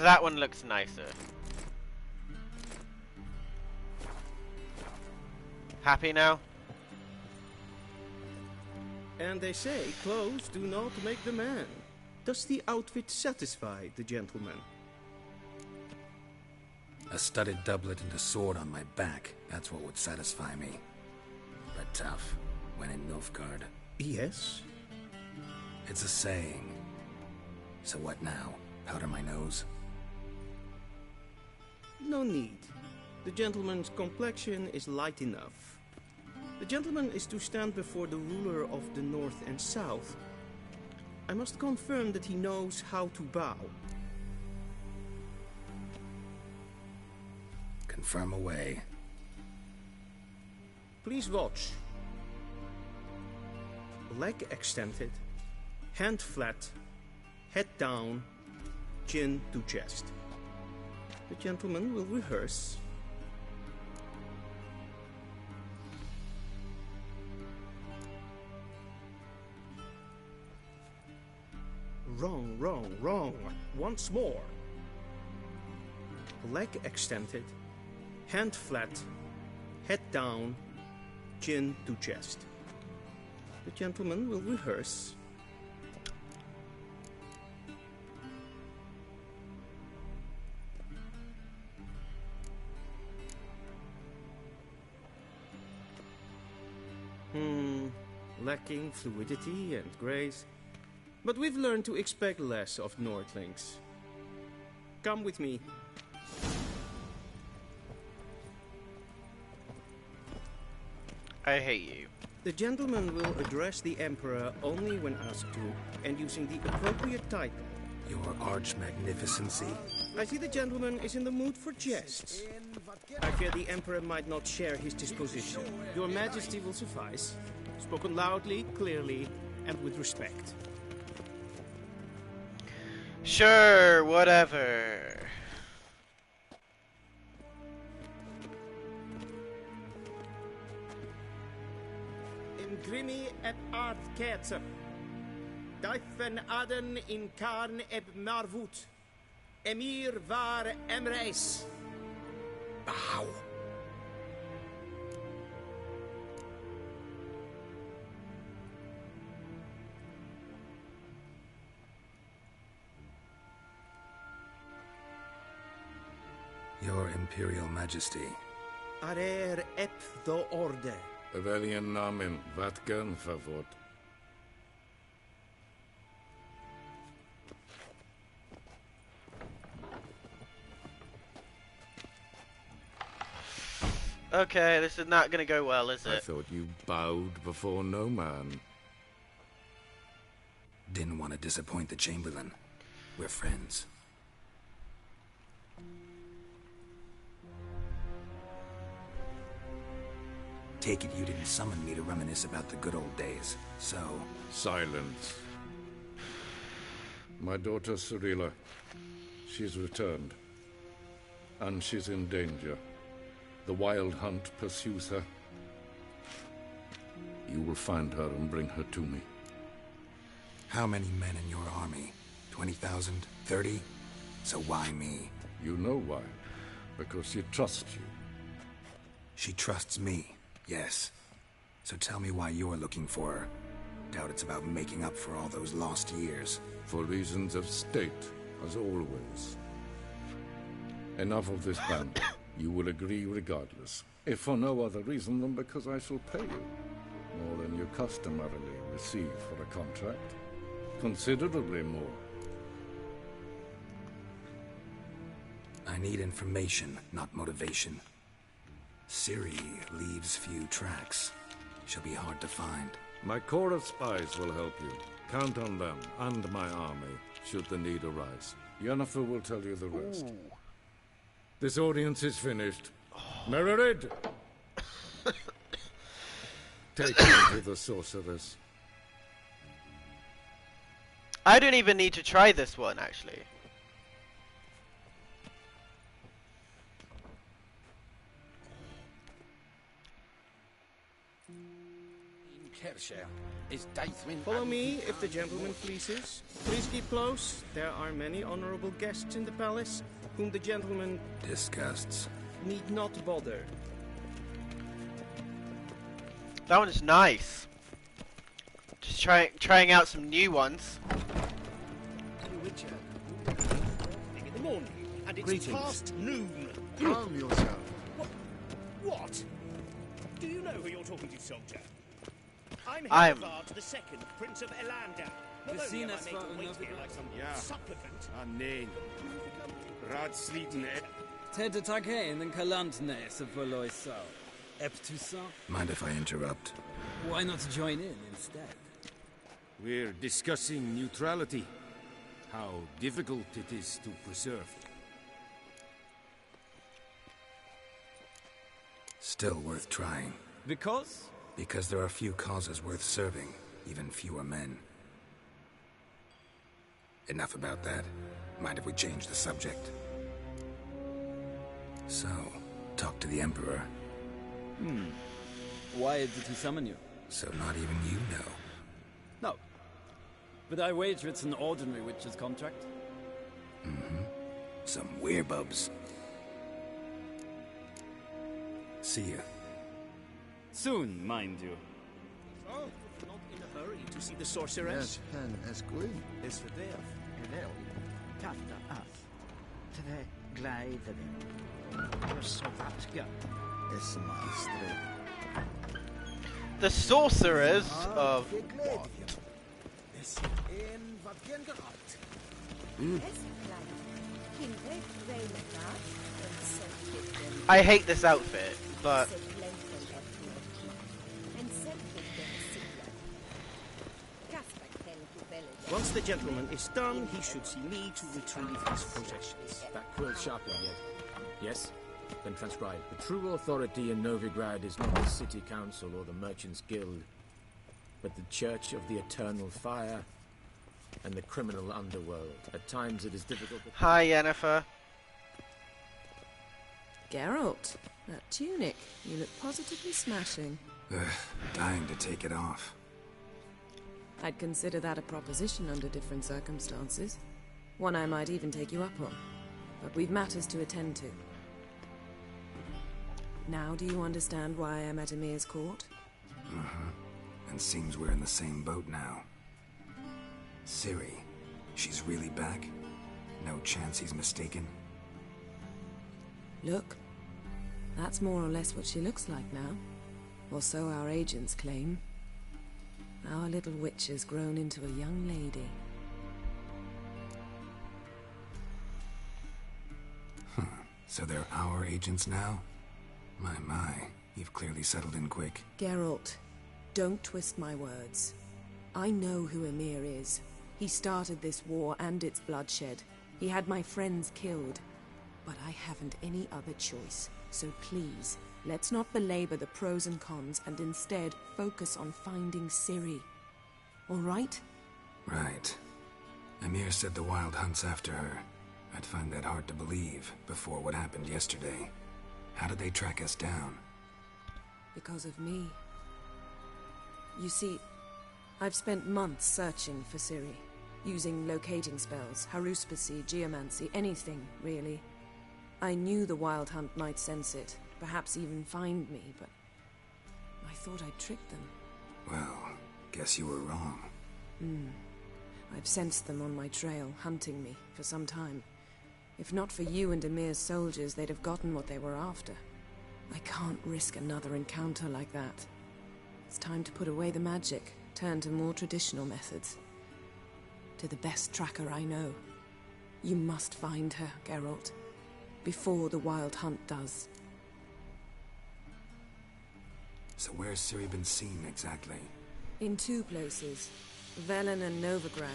That one looks nicer. Happy now? And they say clothes do not make the man. Does the outfit satisfy the gentleman? A studded doublet and a sword on my back, that's what would satisfy me. But tough, when in Nilfgaard. Yes? It's a saying. So what now? Powder my nose? No need. The gentleman's complexion is light enough. The gentleman is to stand before the ruler of the North and South. I must confirm that he knows how to bow. Confirm away. Please watch. Leg extended, hand flat, head down, chin to chest. The gentleman will rehearse. Wrong, wrong, wrong. Once more. Leg extended, hand flat, head down, chin to chest. The gentleman will rehearse. Lacking fluidity and grace. But we've learned to expect less of Nordlings. Come with me. I hate you. The gentleman will address the Emperor only when asked to, and using the appropriate title. Your arch-magnificency. I see the gentleman is in the mood for jests. I fear the Emperor might not share his disposition. Your Majesty will suffice. Spoken loudly, clearly, and with respect. Sure, whatever. In grimi et art ketzer. Dijfen aden in karn eb marvoet. Emir var emreis. Bow. Your Imperial Majesty. Arer ep do orde. Welchen Namen? Wat gern favort? Okay, this is not gonna go well, is I it? thought you bowed before no man. Didn't want to disappoint the Chamberlain. We're friends. Take it you didn't summon me to reminisce about the good old days, so... Silence. My daughter Cirilla, she's returned. And she's in danger. The Wild Hunt pursues her. You will find her and bring her to me. How many men in your army? 20,000? 30? So why me? You know why. Because she trusts you. She trusts me, yes. So tell me why you're looking for her. Doubt it's about making up for all those lost years. For reasons of state, as always. Enough of this banter. You will agree regardless. If for no other reason than because I shall pay you. More than you customarily receive for a contract. Considerably more. I need information, not motivation. Ciri leaves few tracks. She'll be hard to find. My corps of spies will help you. Count on them, and my army, should the need arise. Yennefer will tell you the rest. Ooh. This audience is finished. Mererid! Take me to the sorceress. I don't even need to try this one, actually. Follow me, if the gentleman pleases. Please keep close. There are many honorable guests in the palace, whom the gentleman disgusts. Need not bother. That one's nice. Just trying out some new ones. In the morning, and it's Greetings. past noon. Calm yourself. What? Do you know who you're talking to, soldier? I'm I'm- the second, Prince of Elander. We Not zien only am es I made voor to een wait overgang. here like some supplicant. Ah, nee. Raadsliden, Tete Taghain and Kalantnes of Voloisau. Eptusa? Mind if I interrupt? Why not join in instead? We're discussing neutrality. How difficult it is to preserve. Still worth trying. Because? Because there are few causes worth serving, even fewer men. Enough about that. Mind if we change the subject? So, talk to the Emperor. Why did he summon you? So not even you know. No. But I wager it's an ordinary witch's contract. Mm-hmm. Some werebubs. See ya. Soon, mind you. Oh, not in a hurry to see the sorceress. Hen es gwyn. Is verdeeld en wel. Tafta af. Tre glijden. Versovatga. Es maestre. The sorcerers of I hate this outfit, but Once the gentleman is done, he should see me to retrieve his possessions. That quill sharpening yet? Yes? Then transcribe. The true authority in Novigrad is not the city council or the merchants' guild, but the Church of the Eternal Fire and the criminal underworld. At times it is difficult to... Hi, Yennefer. Geralt, that tunic. You look positively smashing. Ugh, dying to take it off. I'd consider that a proposition under different circumstances. One I might even take you up on. But we've matters to attend to. Now do you understand why I'm at Emir's court? Uh-huh. And seems we're in the same boat now. Ciri, she's really back? No chance he's mistaken? Look, that's more or less what she looks like now. Or so our agents claim. Our little witch has grown into a young lady. So they're our agents now? My. You've clearly settled in quick. Geralt, don't twist my words. I know who Emir is. He started this war and its bloodshed. He had my friends killed. But I haven't any other choice. So please, let's not belabor the pros and cons and instead focus on finding Ciri. All right? Right. Emir said the Wild hunt's after her. I'd find that hard to believe before what happened yesterday. How did they track us down? Because of me. You see, I've spent months searching for Ciri, using locating spells, haruspicy, geomancy, anything, really. I knew the Wild Hunt might sense it, perhaps even find me, but I thought I'd tricked them. Well, guess you were wrong. I've sensed them on my trail, hunting me, for some time. If not for you and Emir's soldiers, they'd have gotten what they were after. I can't risk another encounter like that. It's time to put away the magic, turn to more traditional methods. To the best tracker I know. You must find her, Geralt. Before the Wild Hunt does. So where's Ciri been seen, exactly? In 2 places. Velen and Novigrad.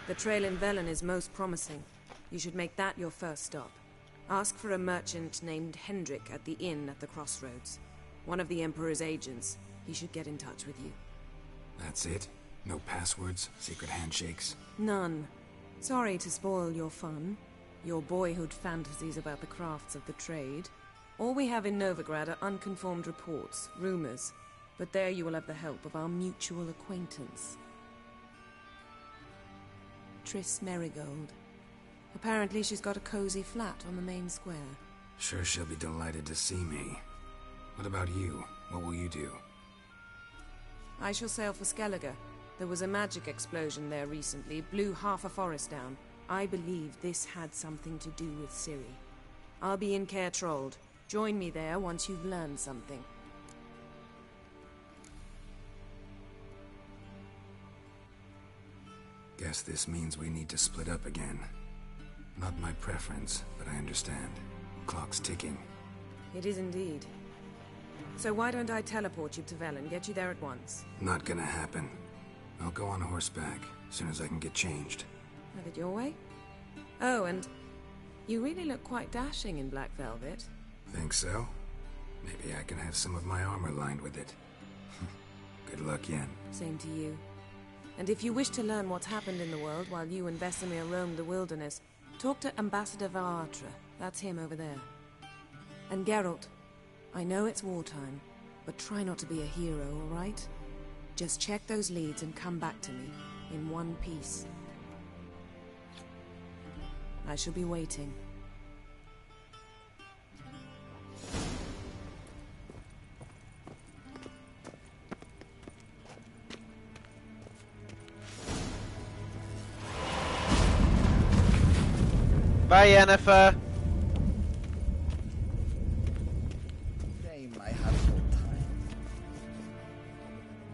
The trail in Velen is most promising. You should make that your first stop. Ask for a merchant named Hendrik at the inn at the crossroads. One of the Emperor's agents. He should get in touch with you. That's it? No passwords? Secret handshakes? None. Sorry to spoil your fun. Your boyhood fantasies about the crafts of the trade. All we have in Novigrad are unconfirmed reports, rumors. But there you will have the help of our mutual acquaintance. Triss Merigold. Apparently she's got a cozy flat on the main square. Sure she'll be delighted to see me. What about you? What will you do? I shall sail for Skellige. There was a magic explosion there recently, blew half a forest down. I believe this had something to do with Ciri. I'll be in Caer Trold. Join me there once you've learned something. Guess this means we need to split up again. Not my preference, but I understand. Clock's ticking. It is indeed. So why don't I teleport you to Velen, get you there at once? Not gonna happen. I'll go on horseback, as soon as I can get changed. Have it your way? Oh, and you really look quite dashing in black velvet. Think so? Maybe I can have some of my armor lined with it. Good luck, Yen. Same to you. And if you wish to learn what's happened in the world while you and Vesemir roamed the wilderness, talk to Ambassador Varatra. That's him over there. And Geralt, I know it's wartime, but try not to be a hero, all right? Just check those leads and come back to me, in one piece. I shall be waiting. Bye, Yenefer. Shame I have no time.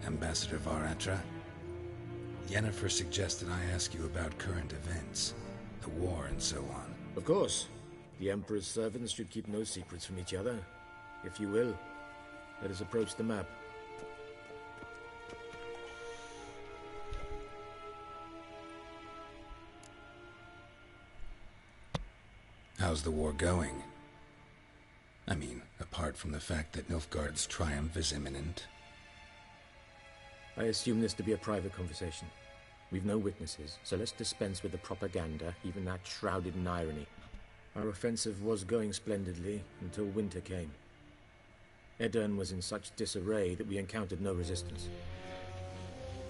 Ambassador Varatra? Yenefer suggested I ask you about current events, the war and so on. Of course. The Emperor's servants should keep no secrets from each other. If you will, let us approach the map. How's the war going? I mean, apart from the fact that Nilfgaard's triumph is imminent. I assume this to be a private conversation. We've no witnesses, so let's dispense with the propaganda, even that shrouded in irony. Our offensive was going splendidly until winter came. Edirn was in such disarray that we encountered no resistance.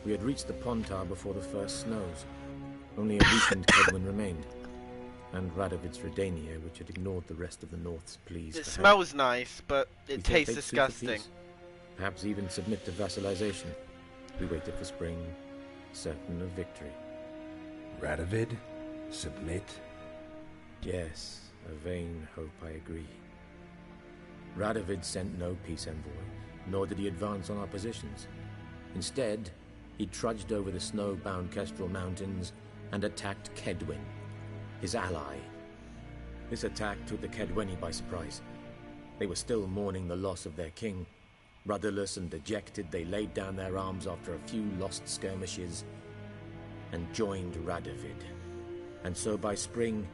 We had reached the Pontar before the first snows. Only a weakened Kedwin remained. And Radovid's Redania, which had ignored the rest of the North's pleas. It smells nice, but it tastes disgusting. Perhaps even submit to vassalization. We waited for spring, certain of victory. Radovid? Submit? Yes, a vain hope, I agree. Radovid sent no peace envoy, nor did he advance on our positions. Instead, he trudged over the snow-bound Kestrel Mountains and attacked Kedwin, his ally. This attack took the Kedweni by surprise. They were still mourning the loss of their king. Rudderless and dejected, they laid down their arms after a few lost skirmishes and joined Radovid. And so by spring,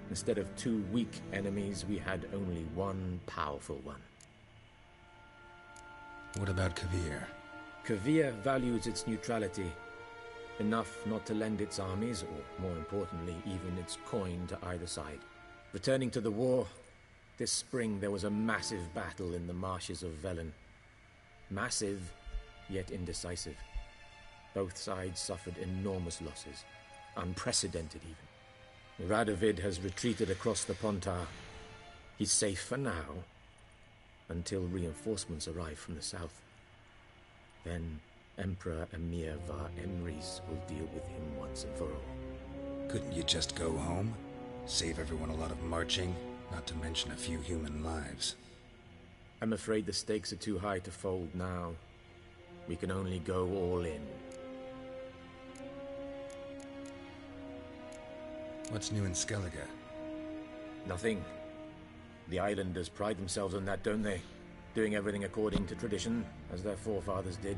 instead of 2 weak enemies, we had only one powerful one. What about Kavir? Kavir values its neutrality, enough not to lend its armies, or more importantly, even its coin to either side. Returning to the war, this spring there was a massive battle in the marshes of Velen. Massive, yet indecisive. Both sides suffered enormous losses, unprecedented even. Radovid has retreated across the Pontar. He's safe for now, until reinforcements arrive from the south. Then Emperor Emir Var Emrys will deal with him once and for all. Couldn't you just go home? Save everyone a lot of marching, not to mention a few human lives. I'm afraid the stakes are too high to fold now. We can only go all in. What's new in Skellige? Nothing. The islanders pride themselves on that, don't they? Doing everything according to tradition, as their forefathers did.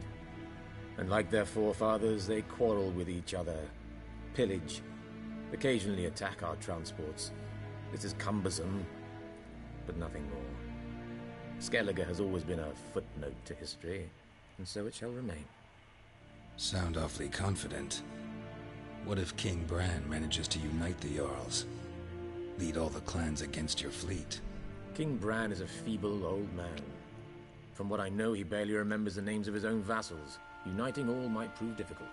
And like their forefathers, they quarrel with each other, pillage, occasionally attack our transports. This is cumbersome, but nothing more. Skellige has always been a footnote to history, and so it shall remain. Sound awfully confident. What if King Bran manages to unite the Jarls? Lead all the clans against your fleet? King Bran is a feeble old man. From what I know, he barely remembers the names of his own vassals. Uniting all might prove difficult.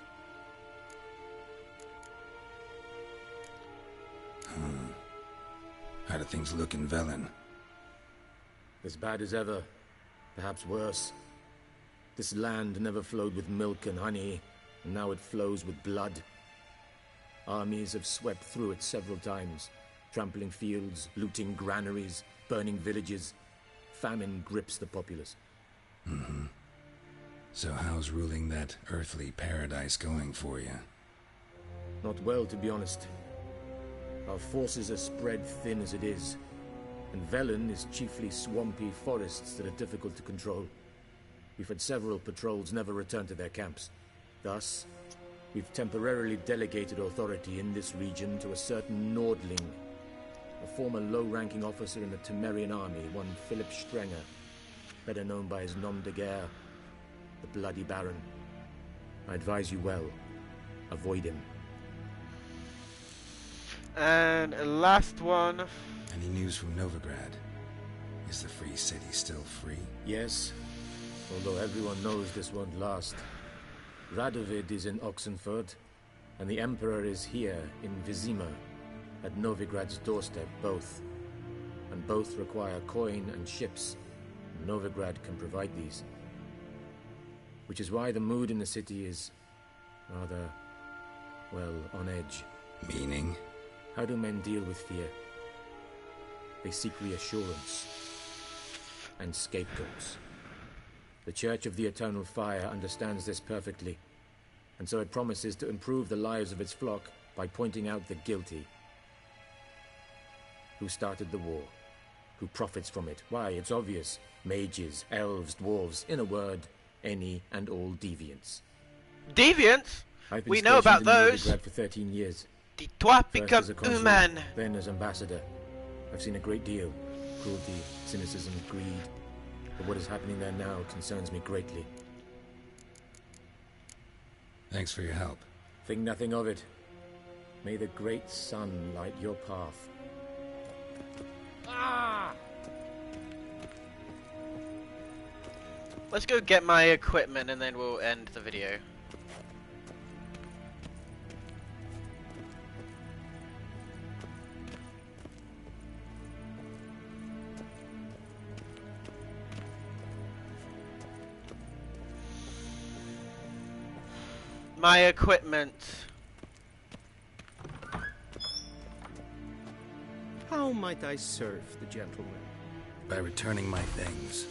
How do things look in Velen? As bad as ever, perhaps worse. This land never flowed with milk and honey, and now it flows with blood. Armies have swept through it several times, trampling fields, looting granaries, burning villages. Famine grips the populace. So how's ruling that earthly paradise going for you? Not well, to be honest. Our forces are spread thin as it is, and Velen is chiefly swampy forests that are difficult to control. We've had several patrols never return to their camps. Thus, we've temporarily delegated authority in this region to a certain Nordling, a former low-ranking officer in the Temerian army, one Philip Strenger, better known by his nom de guerre, the Bloody Baron. I advise you well. Avoid him. And last one. Any news from Novigrad? Is the Free City still free? Yes, although everyone knows this won't last. Radovid is in Oxenfurt, and the Emperor is here in Vizima, at Novigrad's doorstep, both. And both require coin and ships. Novigrad can provide these. Which is why the mood in the city is rather, well, on edge. Meaning? How do men deal with fear? They seek reassurance and scapegoats. The Church of the Eternal Fire understands this perfectly, and so it promises to improve the lives of its flock by pointing out the guilty. Who started the war? Who profits from it? Why, it's obvious. Mages, elves, dwarves, in a word, any and all deviants. Deviants? I've been We know about stationed in those. Novigrad for 13 years. Toi First become as a consul, human. then as ambassador. I've seen a great deal. Cruelty, cynicism, greed. But what is happening there now concerns me greatly. Thanks for your help. Think nothing of it. May the great sun light your path. Let's go get my equipment and then we'll end the video. My equipment. How might I serve the gentleman? By returning my things.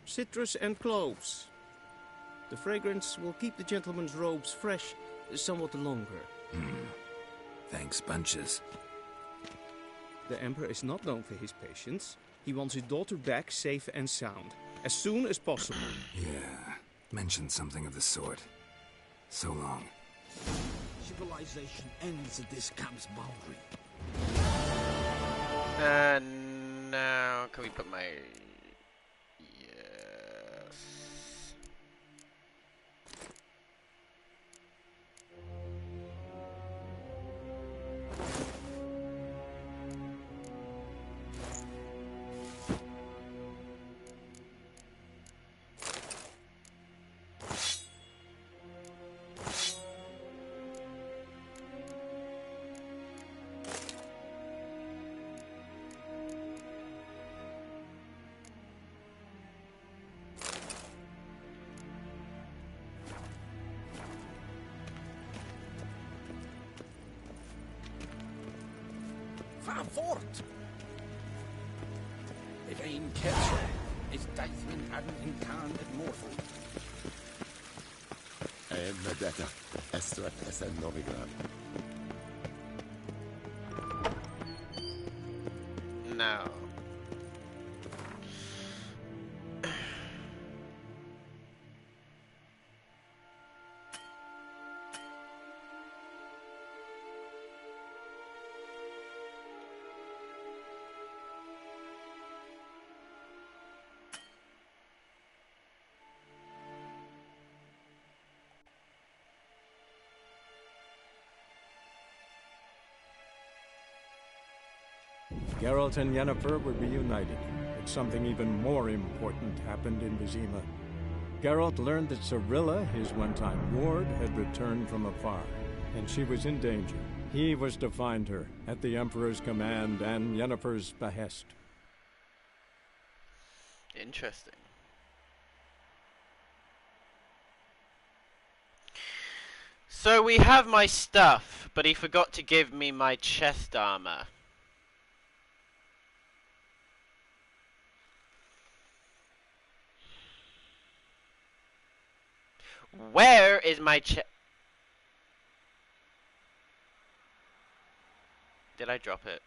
Citrus and cloves. The fragrance will keep the gentleman's robes fresh somewhat longer. Thanks bunches. The Emperor is not known for his patience. He wants his daughter back safe and sound, as soon as possible. Yeah, mentioned something of the sort. So long. Civilization ends at this camp's boundary. Now, can we put my... Yes. Far fort! If ein Kerze is Deithmin hadn't in Khan at Morphle. Medetta, Estrat Esen Novigrad. No. Geralt and Yennefer were reunited, but something even more important happened in Vizima. Geralt learned that Cirilla, his one-time ward, had returned from afar, and she was in danger. He was to find her, at the Emperor's command and Yennefer's behest. Interesting. So we have my stuff, but he forgot to give me my chest armor. Where is my chest? Did I drop it?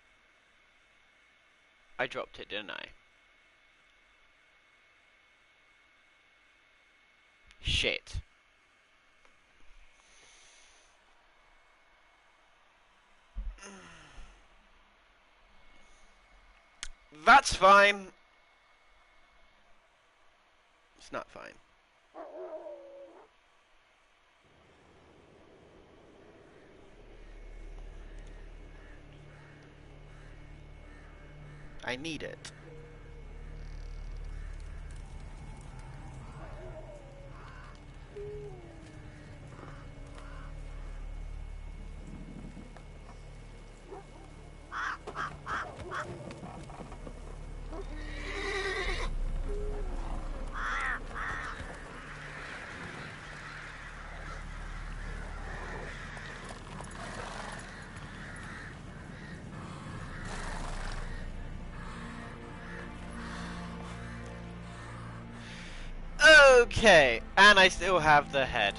I dropped it, didn't I? Shit. That's fine. It's not fine. I need it. Okay, and I still have the head.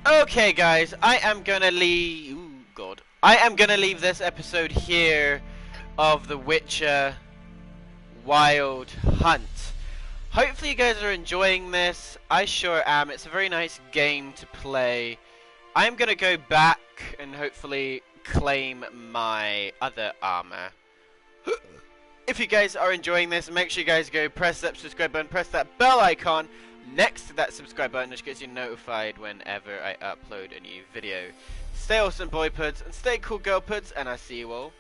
Okay, guys, I am gonna leave. Ooh, God. I am gonna leave this episode here of The Witcher Wild Hunt. Hopefully, you guys are enjoying this. I sure am. It's a very nice game to play. I'm gonna go back and hopefully claim my other armor. If you guys are enjoying this, make sure you guys go press that subscribe button, press that bell icon next to that subscribe button, which gets you notified whenever I upload a new video. Stay awesome, boypuds, and stay cool, girlpuds, and I'll see you all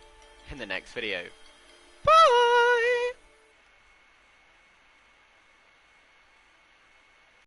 in the next video. Bye!